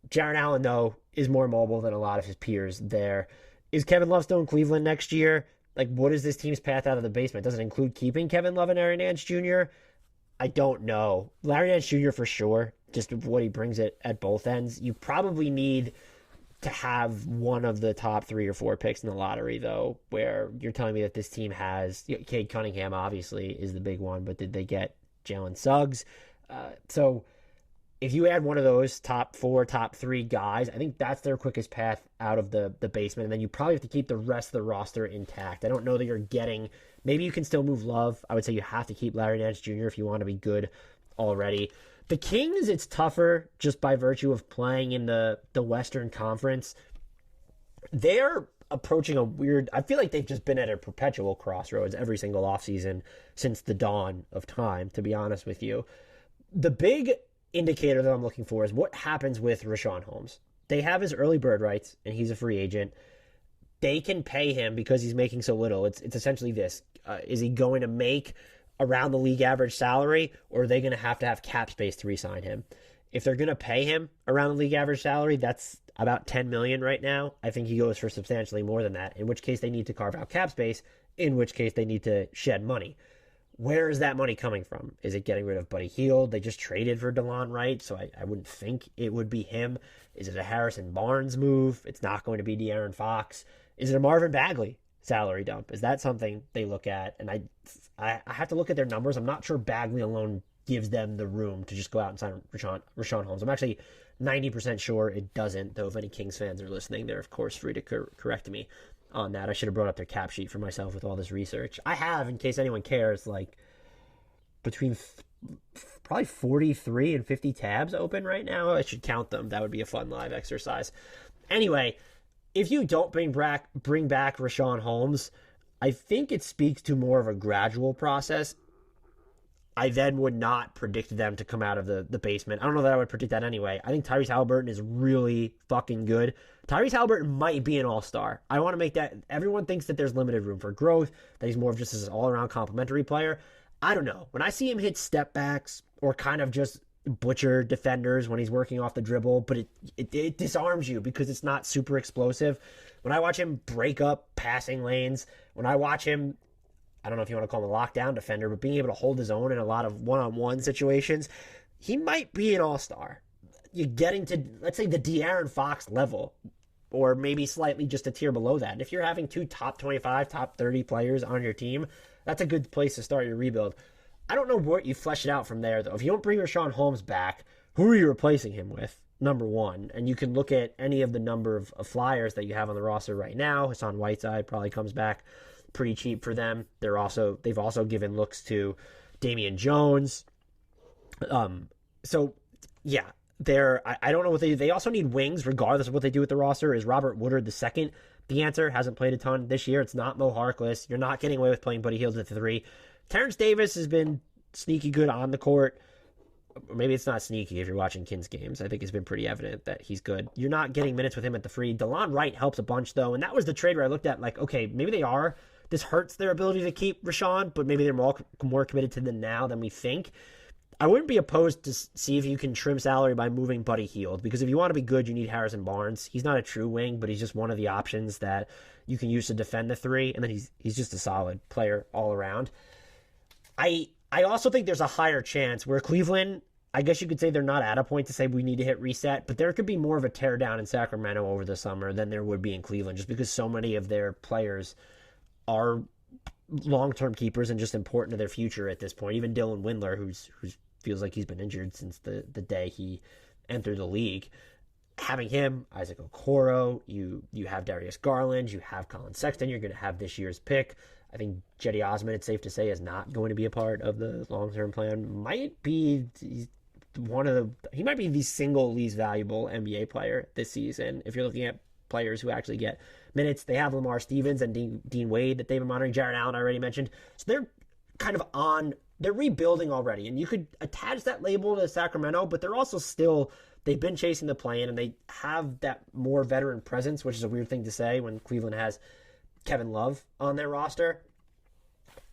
Jared Allen, though, is more mobile than a lot of his peers there. Is Kevin Love still in Cleveland next year? What is this team's path out of the basement? Does it include keeping Kevin Love and Larry Nance Jr.? I don't know. Larry Nance Jr. for sure, just what he brings at both ends. You probably need to have one of the top 3 or 4 picks in the lottery, though, where you're telling me that this team has, Cade Cunningham obviously is the big one, but did they get Jalen Suggs? So if you add one of those top 4, top 3 guys, I think that's their quickest path out of the basement. And then you probably have to keep the rest of the roster intact. I don't know that you're getting, maybe you can still move Love. I would say you have to keep Larry Nance Jr. if you want to be good already. The Kings, it's tougher just by virtue of playing in the Western Conference. they're approaching a weird. I feel like they've just been at a perpetual crossroads every single offseason since the dawn of time, to be honest with you. The big indicator that I'm looking for is what happens with Richaun Holmes. They have his early bird rights, and he's a free agent. They can pay him because he's making so little. It's essentially this. Is he going to make around the league average salary, or are they going to have cap space to re-sign him? If they're going to pay him around the league average salary, that's about $10 million right now. I think he goes for substantially more than that, in which case they need to carve out cap space, in which case they need to shed money. Where is that money coming from? Is it getting rid of Buddy Hield? They just traded for DeLon Wright, so I wouldn't think it would be him. Is it a Harrison Barnes move? It's not going to be De'Aaron Fox. Is it a Marvin Bagley salary dump? Is that something they look at? And I have to look at their numbers. I'm not sure Bagley alone gives them the room to just go out and sign Richaun Holmes. I'm actually 90% sure it doesn't, though if any Kings fans are listening, they're of course free to correct me on that. I should have brought up their cap sheet for myself with all this research. I have, in case anyone cares, like between probably 43 and 50 tabs open right now. I should count them. That would be a fun live exercise. Anyway, if you don't bring back Richaun Holmes, I think it speaks to more of a gradual process. I then would not predict them to come out of the basement. I don't know that I would predict that anyway. I think Tyrese Haliburton is really fucking good. Tyrese Haliburton might be an all-star. I want to make that. Everyone thinks that there's limited room for growth, that he's more of just an all-around complimentary player. I don't know. When I see him hit step backs or kind of just butcher defenders when he's working off the dribble, but it disarms you because it's not super explosive. When I watch him break up passing lanes, when I watch him, I don't know if you want to call him a lockdown defender, but being able to hold his own in a lot of one-on-one situations, he might be an all-star. You're getting to, let's say, the De'Aaron Fox level, or maybe slightly just a tier below that. And if you're having two top 25, top 30 players on your team, that's a good place to start your rebuild. I don't know what you flesh it out from there, though. If you don't bring Richaun Holmes back, who are you replacing him with? Number one. And you can look at any of the number of Flyers that you have on the roster right now. Hassan Whiteside probably comes back pretty cheap for them. They've also given looks to Damian Jones. So yeah, I don't know what they also need wings regardless of what they do with the roster. Is Robert Woodard II the answer? Hasn't played a ton this year. It's not Mo Harkless. You're not getting away with playing Buddy Hield at the 3. Terrence Davis has been sneaky good on the court. Maybe it's not sneaky if you're watching Kings games. I think it's been pretty evident that he's good. You're not getting minutes with him at the 3. DeLon Wright helps a bunch, though, and that was the trade where I looked at, like, okay, maybe they are. This hurts their ability to keep Richaun, but maybe they're more committed to them now than we think. I wouldn't be opposed to see if you can trim salary by moving Buddy Hield, because if you want to be good, you need Harrison Barnes. He's not a true wing, but he's just one of the options that you can use to defend the 3, and then he's just a solid player all around. I also think there's a higher chance where Cleveland, I guess you could say they're not at a point to say we need to hit reset, but there could be more of a teardown in Sacramento over the summer than there would be in Cleveland, just because so many of their players are long-term keepers and just important to their future at this point. Even Dylan Windler, who's feels like he's been injured since the day he entered the league. Having him, Isaac Okoro, you have Darius Garland, you have Colin Sexton, you're going to have this year's pick. I think Cedi Osman, it's safe to say, is not going to be a part of the long-term plan. He might be the single least valuable NBA player this season. If you're looking at players who actually get minutes, they have Lamar Stevens and Dean Wade that they've been monitoring. Jared Allen I already mentioned. So they're kind of they're rebuilding already. And you could attach that label to Sacramento, but they're also still, they've been chasing the play-in, and they have that more veteran presence, which is a weird thing to say when Cleveland has Kevin Love on their roster.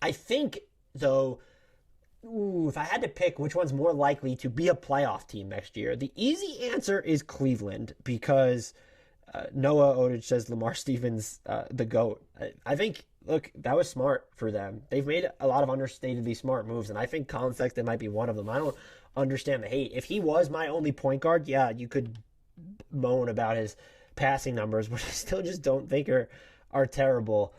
I think, though, if I had to pick which one's more likely to be a playoff team next year, the easy answer is Cleveland, because Noah Odich says Lamar Stevens, the GOAT. I think, look, that was smart for them. They've made a lot of understatedly smart moves, and I think Colin Sexton might be one of them. I don't understand the hate. If he was my only point guard, yeah, you could moan about his passing numbers, which I still just don't think are terrible.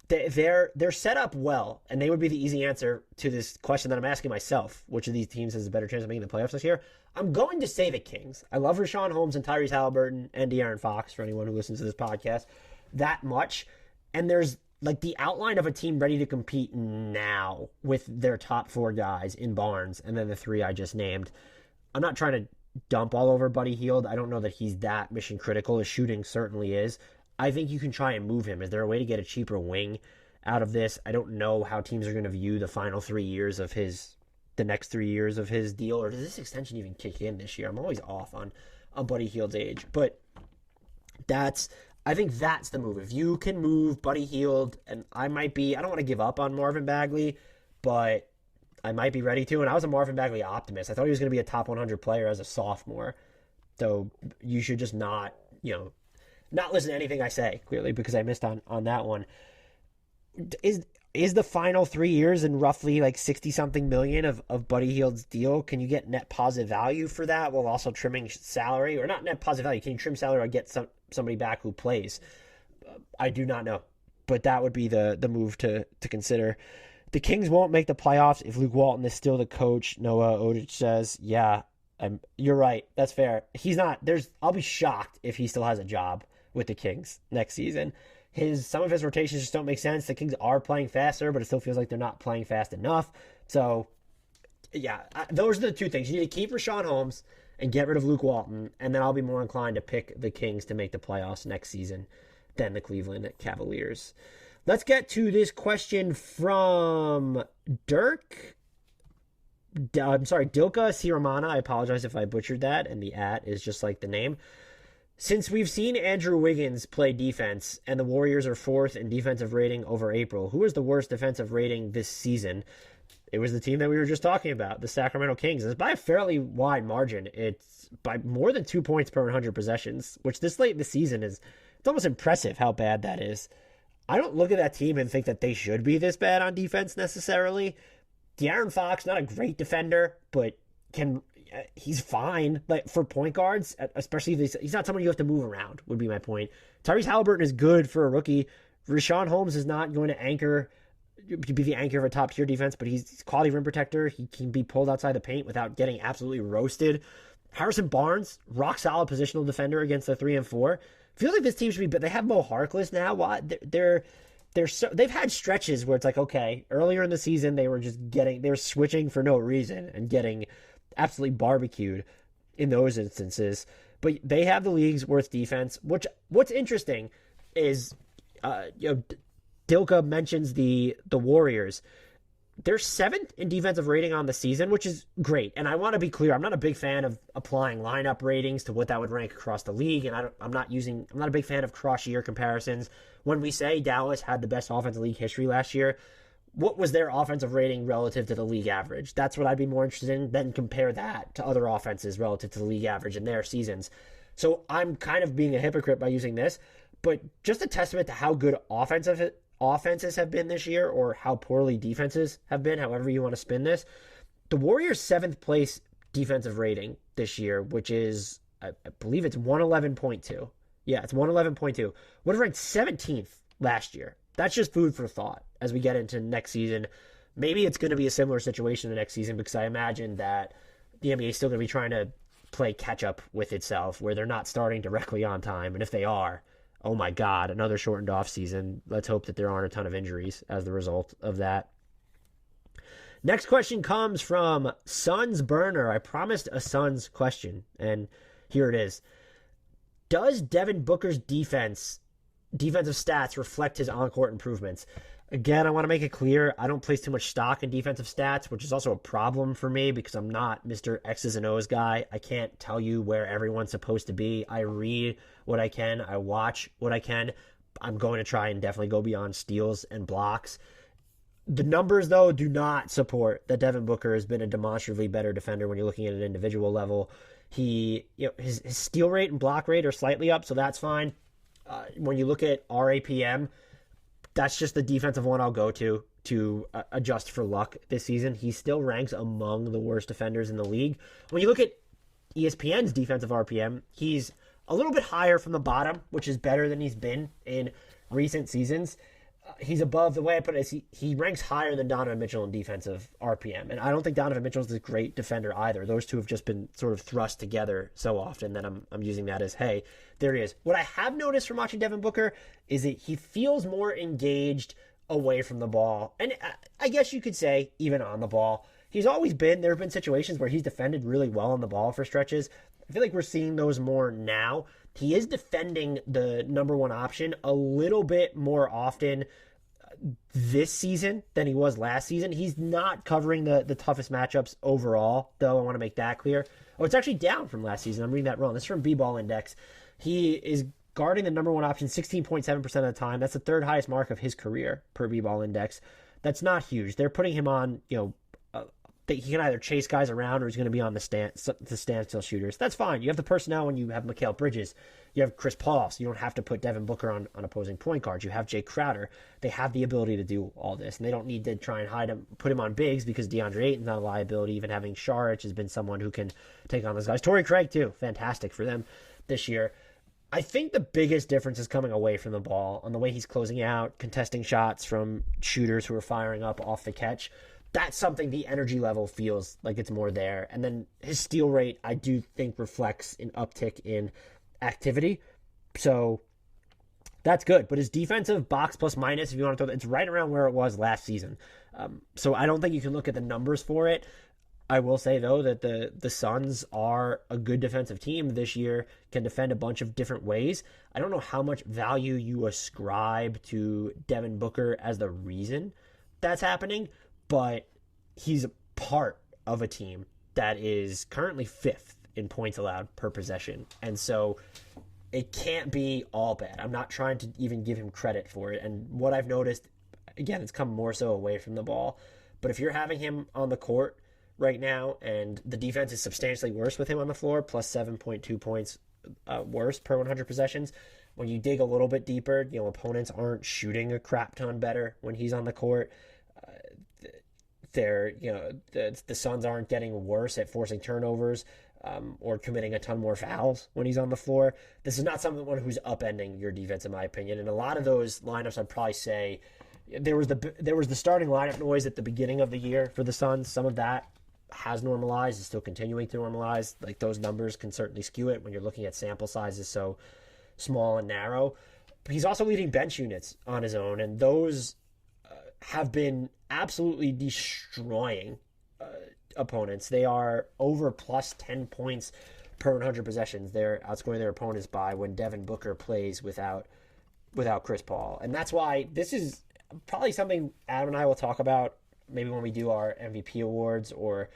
They're set up well, and they would be the easy answer to this question that I'm asking myself. Which of these teams has a better chance of making the playoffs this year? I'm going to say the Kings. I love Richaun Holmes and Tyrese Haliburton and De'Aaron Fox, for anyone who listens to this podcast, that much. And there's like the outline of a team ready to compete now with their top 4 guys in Barnes and then the 3 I just named. I'm not trying to dump all over Buddy Hield. I don't know that he's that mission critical. His shooting certainly is. I think you can try and move him. Is there a way to get a cheaper wing out of this? I don't know how teams are going to view the final 3 years of the next 3 years of his deal, or does this extension even kick in this year? I'm always off on Buddy Hield's age, but I think that's the move. If you can move Buddy Hield, and I don't want to give up on Marvin Bagley, but I might be ready to. And I was a Marvin Bagley optimist. I thought he was going to be a top 100 player as a sophomore. So you should just not listen to anything I say, clearly, because I missed on that one. Is the final 3 years and roughly like 60-something million of Buddy Hield's deal, can you get net positive value for that while also trimming salary? Or not net positive value, can you trim salary or get somebody back who plays? I do not know. But that would be the move to consider. The Kings won't make the playoffs if Luke Walton is still the coach, Noah Odich says. Yeah, you're right. That's fair. He's not. I'll be shocked if he still has a job with the Kings next season. Some of his rotations just don't make sense. The Kings are playing faster, but it still feels like they're not playing fast enough. So, yeah, those are the two things. You need to keep Richaun Holmes and get rid of Luke Walton, and then I'll be more inclined to pick the Kings to make the playoffs next season than the Cleveland Cavaliers. Let's get to this question from Dilka Siramana. I apologize if I butchered that, and the @ is just like the name. Since we've seen Andrew Wiggins play defense and the Warriors are 4th in defensive rating over April, who is the worst defensive rating this season? It was the team that we were just talking about, the Sacramento Kings. It's by a fairly wide margin. It's by more than 2 points per 100 possessions, which this late in the season it's almost impressive how bad that is. I don't look at that team and think that they should be this bad on defense necessarily. De'Aaron Fox, not a great defender, but he's fine. Like for point guards, especially if he's not someone you have to move around, would be my point. Tyrese Halliburton is good for a rookie. Richaun Holmes is not going to be the anchor of a top tier defense, but he's a quality rim protector. He can be pulled outside the paint without getting absolutely roasted. Harrison Barnes, rock solid positional defender against the 3 and 4. Feels like this team should be, but they have Mo Harkless now. They've had stretches where it's like, okay, earlier in the season they were switching for no reason and getting absolutely barbecued in those instances. But they have the league's worst defense. What's interesting is, Dilka mentions the Warriors. They're 7th in defensive rating on the season, which is great. And I want to be clear, I'm not a big fan of applying lineup ratings to what that would rank across the league. And I'm not a big fan of cross-year comparisons. When we say Dallas had the best offensive league history last year, what was their offensive rating relative to the league average? That's what I'd be more interested in. Then compare that to other offenses relative to the league average in their seasons. So I'm kind of being a hypocrite by using this, but just a testament to how good offenses have been this year, or how poorly defenses have been, however you want to spin this. The Warriors' 7th place defensive rating this year, which is, I believe it's 111.2. Yeah, it's 111.2. Would have ranked 17th last year. That's just food for thought as we get into next season. Maybe it's going to be a similar situation the next season, because I imagine that the NBA is still going to be trying to play catch up with itself, where they're not starting directly on time. And if they are, oh my God, another shortened off season. Let's hope that there aren't a ton of injuries as the result of that. Next question comes from Suns Burner. I promised a Suns question, and here it is. Does Devin Booker's defensive stats reflect his on-court improvements? Again, I want to make it clear, I don't place too much stock in defensive stats, which is also a problem for me because I'm not Mr. X's and O's guy. I can't tell you where everyone's supposed to be. I read what I can. I watch what I can. I'm going to try and definitely go beyond steals and blocks. The numbers, though, do not support that Devin Booker has been a demonstrably better defender when you're looking at an individual level. His steal rate and block rate are slightly up, so that's fine. When you look at RAPM, that's just the defensive one I'll go to adjust for luck this season. He still ranks among the worst defenders in the league. When you look at ESPN's defensive RPM, he's a little bit higher from the bottom, which is better than he's been in recent seasons. He's above, the way I put it is he ranks higher than Donovan Mitchell in defensive RPM. And I don't think Donovan Mitchell's a great defender either. Those two have just been sort of thrust together so often that I'm using that as, hey, there he is. What I have noticed from watching Devin Booker is that he feels more engaged away from the ball. And I guess you could say even on the ball. He's always been, there have been situations where he's defended really well on the ball for stretches. I feel like we're seeing those more now. He is defending the number one option a little bit more often this season than he was last season. He's not covering the toughest matchups overall, though. I want to make that clear. Oh, it's actually down from last season. I'm reading that wrong. This is from B-Ball Index. He is guarding the number one option 16.7% of the time. That's the third highest mark of his career per B-Ball Index. That's not huge. They're putting him on, that he can either chase guys around or he's going to be on the standstill shooters. That's fine. You have the personnel when you have Mikal Bridges. You have Chris Paul, so you don't have to put Devin Booker on opposing point guards. You have Jay Crowder. They have the ability to do all this, and they don't need to try and hide him, put him on bigs because DeAndre Ayton's not a liability. Even having Saric has been someone who can take on those guys. Torrey Craig, too. Fantastic for them this year. I think the biggest difference is coming away from the ball on the way he's closing out, contesting shots from shooters who are firing up off the catch. That's something the energy level feels like it's more there. And then his steal rate, I do think, reflects an uptick in activity. So that's good. But his defensive box plus minus, if you want to throw, it's right around where it was last season. So I don't think you can look at the numbers for it. I will say, though, that the Suns are a good defensive team this year, can defend a bunch of different ways. I don't know how much value you ascribe to Devin Booker as the reason that's happening, but he's a part of a team that is currently fifth in points allowed per possession. And so it can't be all bad. I'm not trying to even give him credit for it. And what I've noticed, again, it's come more so away from the ball. But if you're having him on the court right now and the defense is substantially worse with him on the floor, plus 7.2 points worse per 100 possessions, when you dig a little bit deeper, opponents aren't shooting a crap ton better when he's on the court. The Suns aren't getting worse at forcing turnovers or committing a ton more fouls when he's on the floor. This is not someone who's upending your defense, in my opinion. And a lot of those lineups, I'd probably say, there was the starting lineup noise at the beginning of the year for the Suns. Some of that has normalized, is still continuing to normalize. Like, those numbers can certainly skew it when you're looking at sample sizes so small and narrow. But he's also leading bench units on his own, and those have been absolutely destroying opponents. They are over plus 10 points per 100 possessions. They're outscoring their opponents by when Devin Booker plays without Chris Paul. And that's why this is probably something Adam and I will talk about maybe when we do our MVP awards or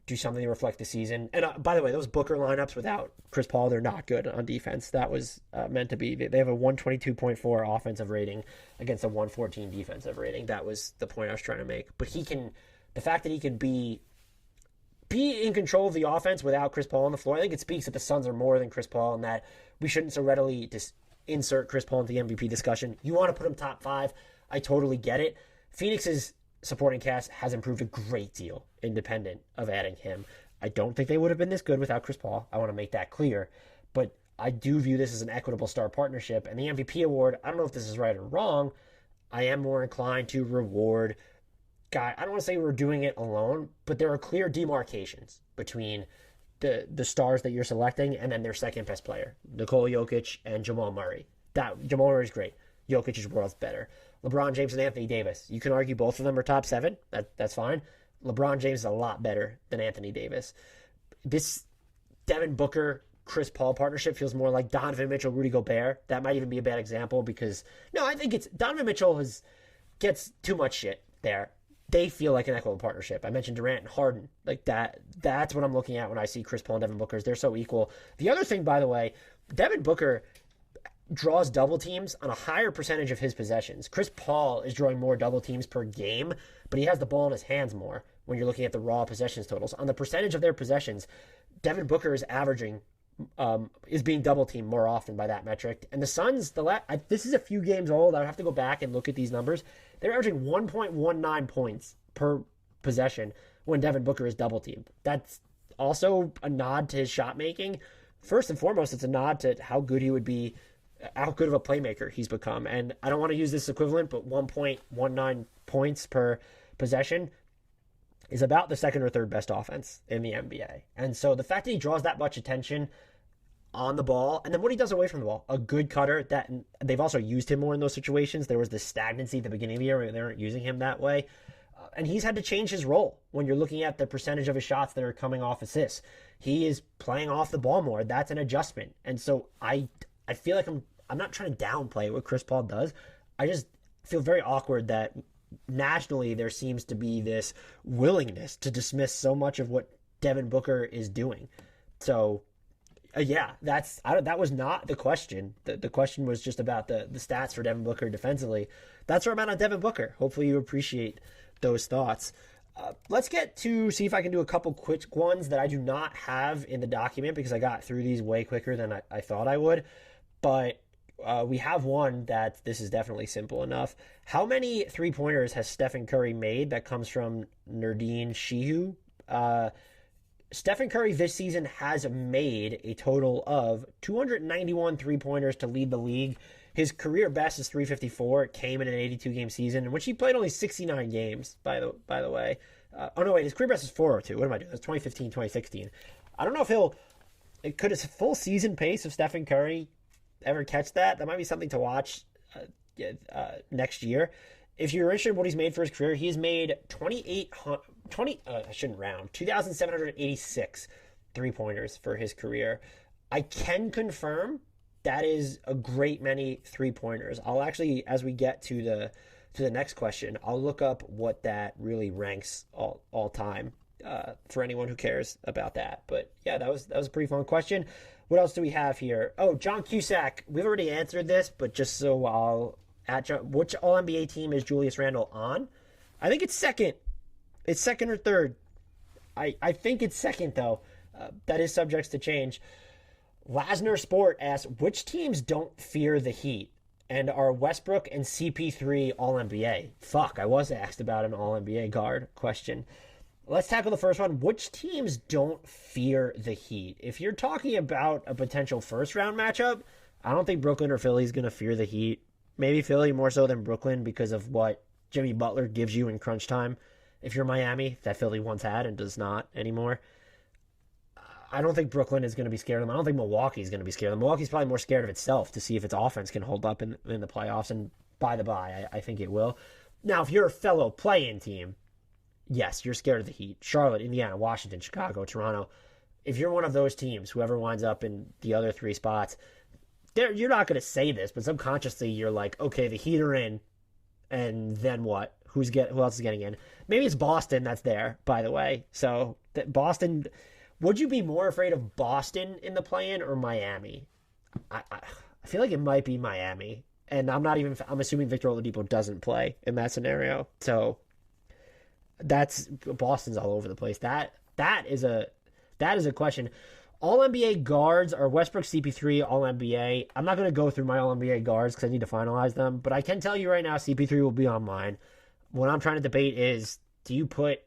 do something to reflect the season. And by the way, those Booker lineups without Chris Paul, they're not good on defense. That was meant to be. They have a 122.4 offensive rating against a 114 defensive rating. That was the point I was trying to make. But the fact that he can be in control of the offense without Chris Paul on the floor, I think it speaks that the Suns are more than Chris Paul and that we shouldn't so readily just insert Chris Paul into the MVP discussion. You want to put him top 5. I totally get it. Phoenix's supporting cast has improved a great deal independent of adding him. I don't think they would have been this good without Chris Paul. I want to make that clear. But I do view this as an equitable star partnership. And the MVP award, I don't know if this is right or wrong. I am more inclined to reward guy. I don't want to say we're doing it alone, but there are clear demarcations between the stars that you're selecting and then their second best player, Nikola Jokic and Jamal Murray. Jamal Murray is great. Jokic is worlds better. LeBron James and Anthony Davis. You can argue both of them are top 7. That's fine. LeBron James is a lot better than Anthony Davis. This Devin Booker, Chris Paul partnership feels more like Donovan Mitchell, Rudy Gobert. That might even be a bad example because, no, I think it's Donovan Mitchell gets too much shit there. They feel like an equitable partnership. I mentioned Durant and Harden. Like that's what I'm looking at when I see Chris Paul and Devin Booker. They're so equal. The other thing, by the way, Devin Booker draws double teams on a higher percentage of his possessions. Chris Paul is drawing more double teams per game, but he has the ball in his hands more when you're looking at the raw possessions totals. On the percentage of their possessions, Devin Booker is is being double teamed more often by that metric. And the Suns, this is a few games old. I would have to go back and look at these numbers. They're averaging 1.19 points per possession when Devin Booker is double teamed. That's also a nod to his shot making. First and foremost, it's a nod to how good he would be, how good of a playmaker he's become. And I don't want to use this equivalent, but 1.19 points per possession is about the second or third best offense in the NBA. And so the fact that he draws that much attention on the ball, and then what he does away from the ball, a good cutter, that they've also used him more in those situations. There was this stagnancy at the beginning of the year where they weren't using him that way. And he's had to change his role when you're looking at the percentage of his shots that are coming off assists. He is playing off the ball more. That's an adjustment. And so I feel like I'm not trying to downplay what Chris Paul does. I just feel very awkward that nationally there seems to be this willingness to dismiss so much of what Devin Booker is doing. So that was not the question. The question was just about the stats for Devin Booker defensively. That's where I'm at on Devin Booker. Hopefully you appreciate those thoughts. Let's get to see if I can do a couple quick ones that I do not have in the document because I got through these way quicker than I thought I would. But we have one that this is definitely simple enough. How many three-pointers has Stephen Curry made? That comes from Nerdine Shehu. Stephen Curry this season has made a total of 291 three-pointers to lead the league. His career best is 354. It came in an 82-game season, in which he played only 69 games, by the way. His career best is 402. What am I doing? That's 2015, 2016. I don't know if could his full season pace of Stephen Curry ever catch that? That might be something to watch next year. If you're interested in what he's made for his career, he's made 2,786 three-pointers for his career. I can confirm that is a great many three-pointers. I'll actually, as we get to the next question, I'll look up what that really ranks all time for anyone who cares about that. But yeah, that was a pretty fun question. What else do we have here? Oh, John Cusack. We've already answered this, but just so I'll at which All-NBA team is Julius Randle on? I think it's second. It's second or third. I think it's second, though. That is subject to change. Lasner Sport asks, which teams don't fear the Heat? And are Westbrook and CP3 All-NBA? Fuck, I was asked about an All-NBA guard question. Let's tackle the first one. Which teams don't fear the Heat? If you're talking about a potential first-round matchup, I don't think Brooklyn or Philly is going to fear the Heat. Maybe Philly more so than Brooklyn because of what Jimmy Butler gives you in crunch time. If you're Miami, that Philly once had and does not anymore. I don't think Brooklyn is going to be scared of them. I don't think Milwaukee is going to be scared of them. Milwaukee's probably more scared of itself to see if its offense can hold up in the playoffs. And by the by, I think it will. Now, if you're a fellow play-in team, yes, you're scared of the Heat. Charlotte, Indiana, Washington, Chicago, Toronto. If you're one of those teams, whoever winds up in the other three spots, you're not going to say this, but subconsciously you're like, okay, the Heat are in, and then what? Who else is getting in? Maybe it's Boston that's there, by the way. So Boston, would you be more afraid of Boston in the play-in or Miami? I feel like it might be Miami, and I'm assuming Victor Oladipo doesn't play in that scenario. So Boston's all over the place. That is a question. All-NBA guards are Westbrook, CP3, All-NBA. I'm not going to go through my All-NBA guards because I need to finalize them, but I can tell you right now CP3 will be on mine. What I'm trying to debate is, do you put,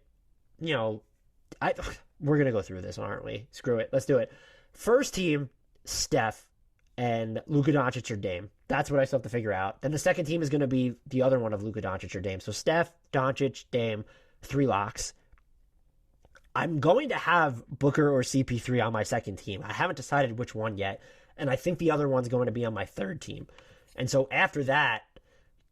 we're going to go through this, aren't we? Screw it. Let's do it. First team, Steph and Luka Doncic or Dame. That's what I still have to figure out. Then the second team is going to be the other one of Luka Doncic or Dame. So Steph, Doncic, Dame, 3 locks. I'm going to have Booker or CP3 on my second team. I haven't decided which one yet, and I think the other one's going to be on my third team. And so after that,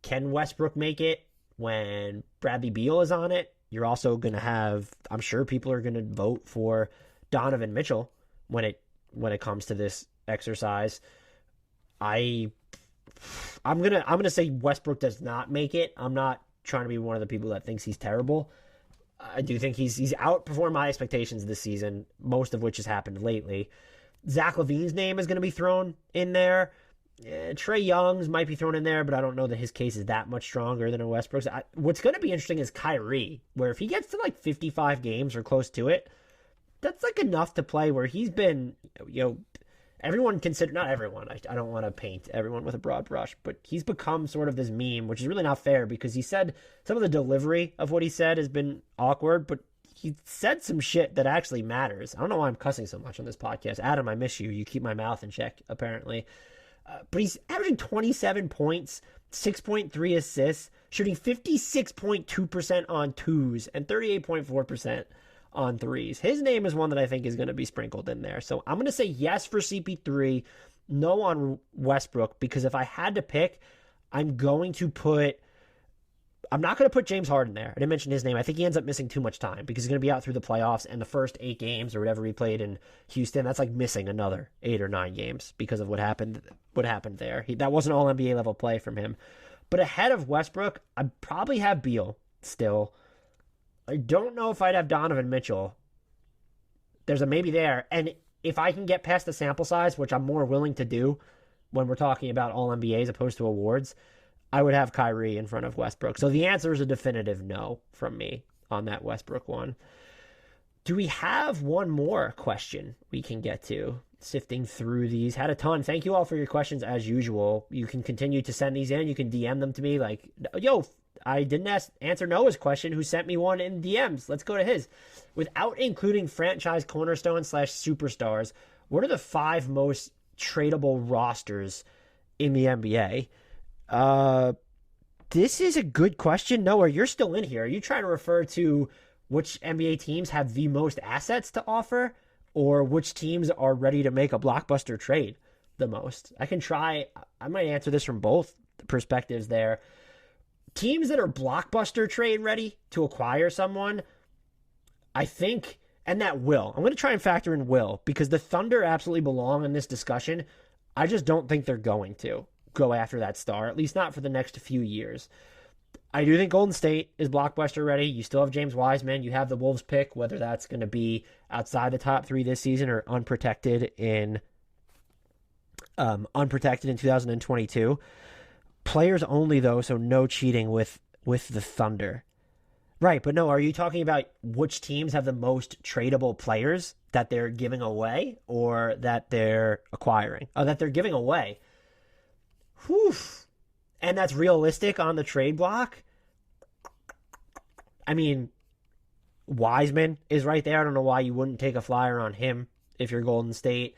can Westbrook make it when Bradley Beal is on it? You're also going to have, I'm sure people are going to vote for Donovan Mitchell when it comes to this exercise. I'm gonna say Westbrook does not make it. I'm not trying to be one of the people that thinks he's terrible. I do think he's outperformed my expectations this season, most of which has happened lately. Zach LaVine's name is going to be thrown in there. Trae Young's might be thrown in there, but I don't know that his case is that much stronger than a Westbrook's. What's going to be interesting is Kyrie, where if he gets to like 55 games or close to it, that's like enough to play where he's been, everyone not everyone, I don't want to paint everyone with a broad brush, but he's become sort of this meme, which is really not fair because he said some of the delivery of what he said has been awkward, but he said some shit that actually matters. I don't know why I'm cussing so much on this podcast. Adam, I miss you. You keep my mouth in check, apparently. But he's averaging 27 points, 6.3 assists, shooting 56.2% on twos and 38.4% on threes. His name is one that I think is going to be sprinkled in there. So I'm going to say yes for CP3, no on Westbrook, because if I had to pick, I'm going to put I'm not going to put James Harden there. I didn't mention his name. I think he ends up missing too much time because he's going to be out through the playoffs, and the first 8 games or whatever he played in Houston, that's like missing another 8 or 9 games because of what happened there. That wasn't all NBA level play from him. But ahead of Westbrook, I'd probably have Beal still. I don't know if I'd have Donovan Mitchell. There's a maybe there. And if I can get past the sample size, which I'm more willing to do when we're talking about all NBA as opposed to awards, I would have Kyrie in front of Westbrook. So the answer is a definitive no from me on that Westbrook one. Do we have one more question we can get to? Sifting through these. Had a ton. Thank you all for your questions as usual. You can continue to send these in. You can DM them to me like, yo, I didn't answer Noah's question who sent me one in DMs. Let's go to his. Without including franchise cornerstones / superstars, what are the 5 most tradable rosters in the NBA? This is a good question. Noah, you're still in here. Are you trying to refer to which NBA teams have the most assets to offer, or which teams are ready to make a blockbuster trade the most? I might answer this from both perspectives there. Teams that are blockbuster trade ready to acquire someone, I think, and that will. I'm going to try and factor in will, because the Thunder absolutely belong in this discussion. I just don't think they're going to go after that star, at least not for the next few years. I do think Golden State is blockbuster ready. You still have James Wiseman. You have the Wolves pick, whether that's going to be outside the top 3 this season or unprotected in 2022. Players only, though, so no cheating with the Thunder. Right, but no, are you talking about which teams have the most tradable players that they're giving away or that they're acquiring? Oh, that they're giving away. Whew. And that's realistic on the trade block? I mean, Wiseman is right there. I don't know why you wouldn't take a flyer on him if you're Golden State.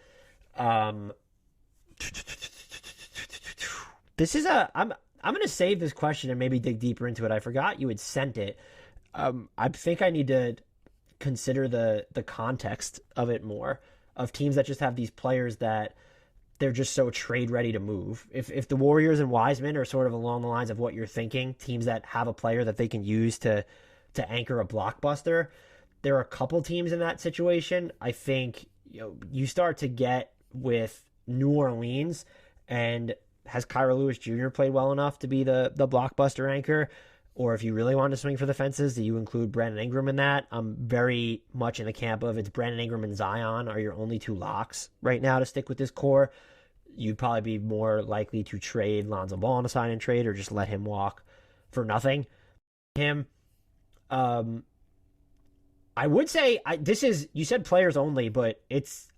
This is I'm going to save this question and maybe dig deeper into it. I forgot you had sent it. I think I need to consider the context of it more, of teams that just have these players that they're just so trade ready to move. If the Warriors and Wiseman are sort of along the lines of what you're thinking, teams that have a player that they can use to anchor a blockbuster, there are a couple teams in that situation. I think you start to get with New Orleans, and has Kyra Lewis Jr. played well enough to be the blockbuster anchor? Or if you really want to swing for the fences, do you include Brandon Ingram in that? I'm very much in the camp of it's Brandon Ingram and Zion are your only 2 locks right now to stick with this core. You'd probably be more likely to trade Lonzo Ball in a sign and trade or just let him walk for nothing. I would say you said players only, but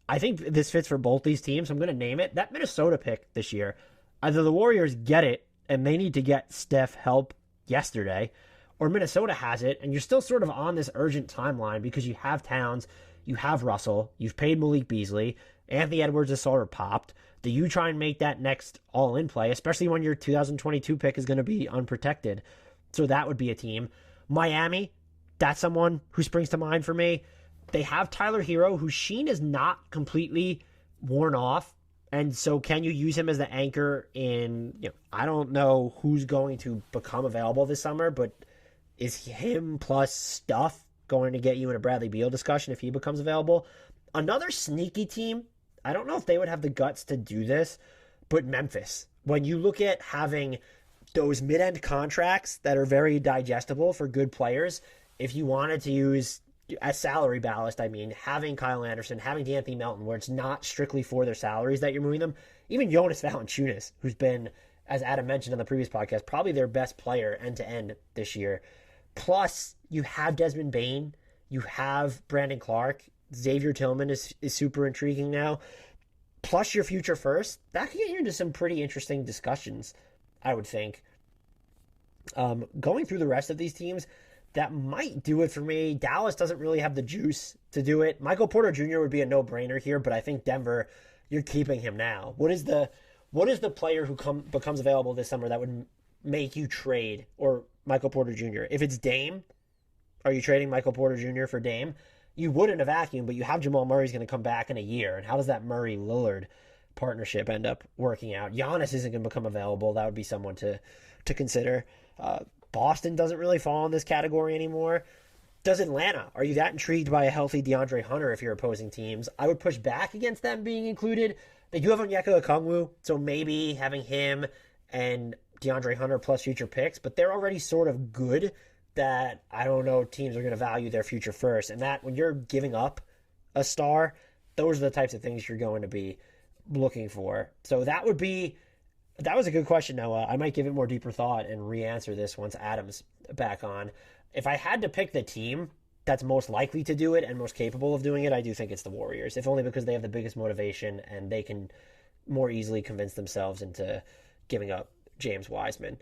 I think this fits for both these teams. I'm going to name it. That Minnesota pick this year, either the Warriors get it and they need to get Steph help yesterday, or Minnesota has it, and you're still sort of on this urgent timeline because you have Towns, you have Russell, you've paid Malik Beasley, Anthony Edwards is sort of popped. Do you try and make that next all-in play, especially when your 2022 pick is going to be unprotected? So that would be a team. Miami, that's someone who springs to mind for me. They have Tyler Hero, whose sheen is not completely worn off. And so can you use him as the anchor in, I don't know who's going to become available this summer, but is him plus Stuff going to get you in a Bradley Beal discussion if he becomes available? Another sneaky team, I don't know if they would have the guts to do this, but Memphis. When you look at having those mid-end contracts that are very digestible for good players, if you wanted to use as salary ballast, having Kyle Anderson, having D'Anthony Melton, where it's not strictly for their salaries that you're moving them. Even Jonas Valanciunas, who's been, as Adam mentioned on the previous podcast, probably their best player end-to-end this year. Plus, you have Desmond Bane, you have Brandon Clark, Xavier Tillman is super intriguing now. Plus your future first, that can get you into some pretty interesting discussions, I would think. Going through the rest of these teams, that might do it for me. Dallas doesn't really have the juice to do it. Michael Porter Jr. would be a no-brainer here, but I think Denver, you're keeping him now. What is the player who becomes available this summer that would make you trade or Michael Porter Jr.? If it's Dame, are you trading Michael Porter Jr. for Dame? You would in a vacuum, but you have Jamal Murray's going to come back in a year. And how does that Murray-Lillard partnership end up working out? Giannis isn't going to become available. That would be someone to consider. Boston doesn't really fall in this category anymore. Does Atlanta? Are you that intrigued by a healthy DeAndre Hunter if you're opposing teams? I would push back against them being included. They do have Onyeka Okongwu, so maybe having him and DeAndre Hunter plus future picks, but they're already sort of good that I don't know teams are going to value their future first. And that when you're giving up a star, those are the types of things you're going to be looking for. So that was a good question, Noah. I might give it more deeper thought and re-answer this once Adam's back on. If I had to pick the team that's most likely to do it and most capable of doing it, I do think it's the Warriors, if only because they have the biggest motivation and they can more easily convince themselves into giving up James Wiseman.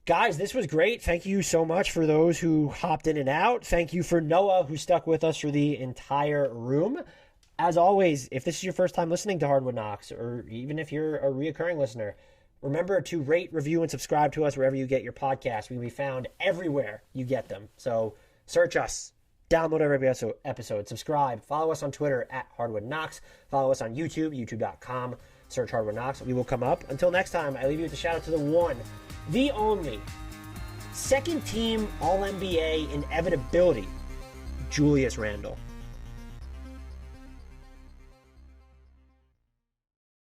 Guys, this was great. Thank you so much for those who hopped in and out. Thank you for Noah, who stuck with us for the entire room. As always, if this is your first time listening to Hardwood Knocks, or even if you're a reoccurring listener, remember to rate, review, and subscribe to us wherever you get your podcasts. We can be found everywhere you get them. So search us, download every episode, subscribe, follow us on Twitter at Hardwood Knocks, follow us on YouTube, youtube.com, search Hardwood Knocks. We will come up. Until next time, I leave you with a shout out to the one, the only, second team All-NBA inevitability, Julius Randle.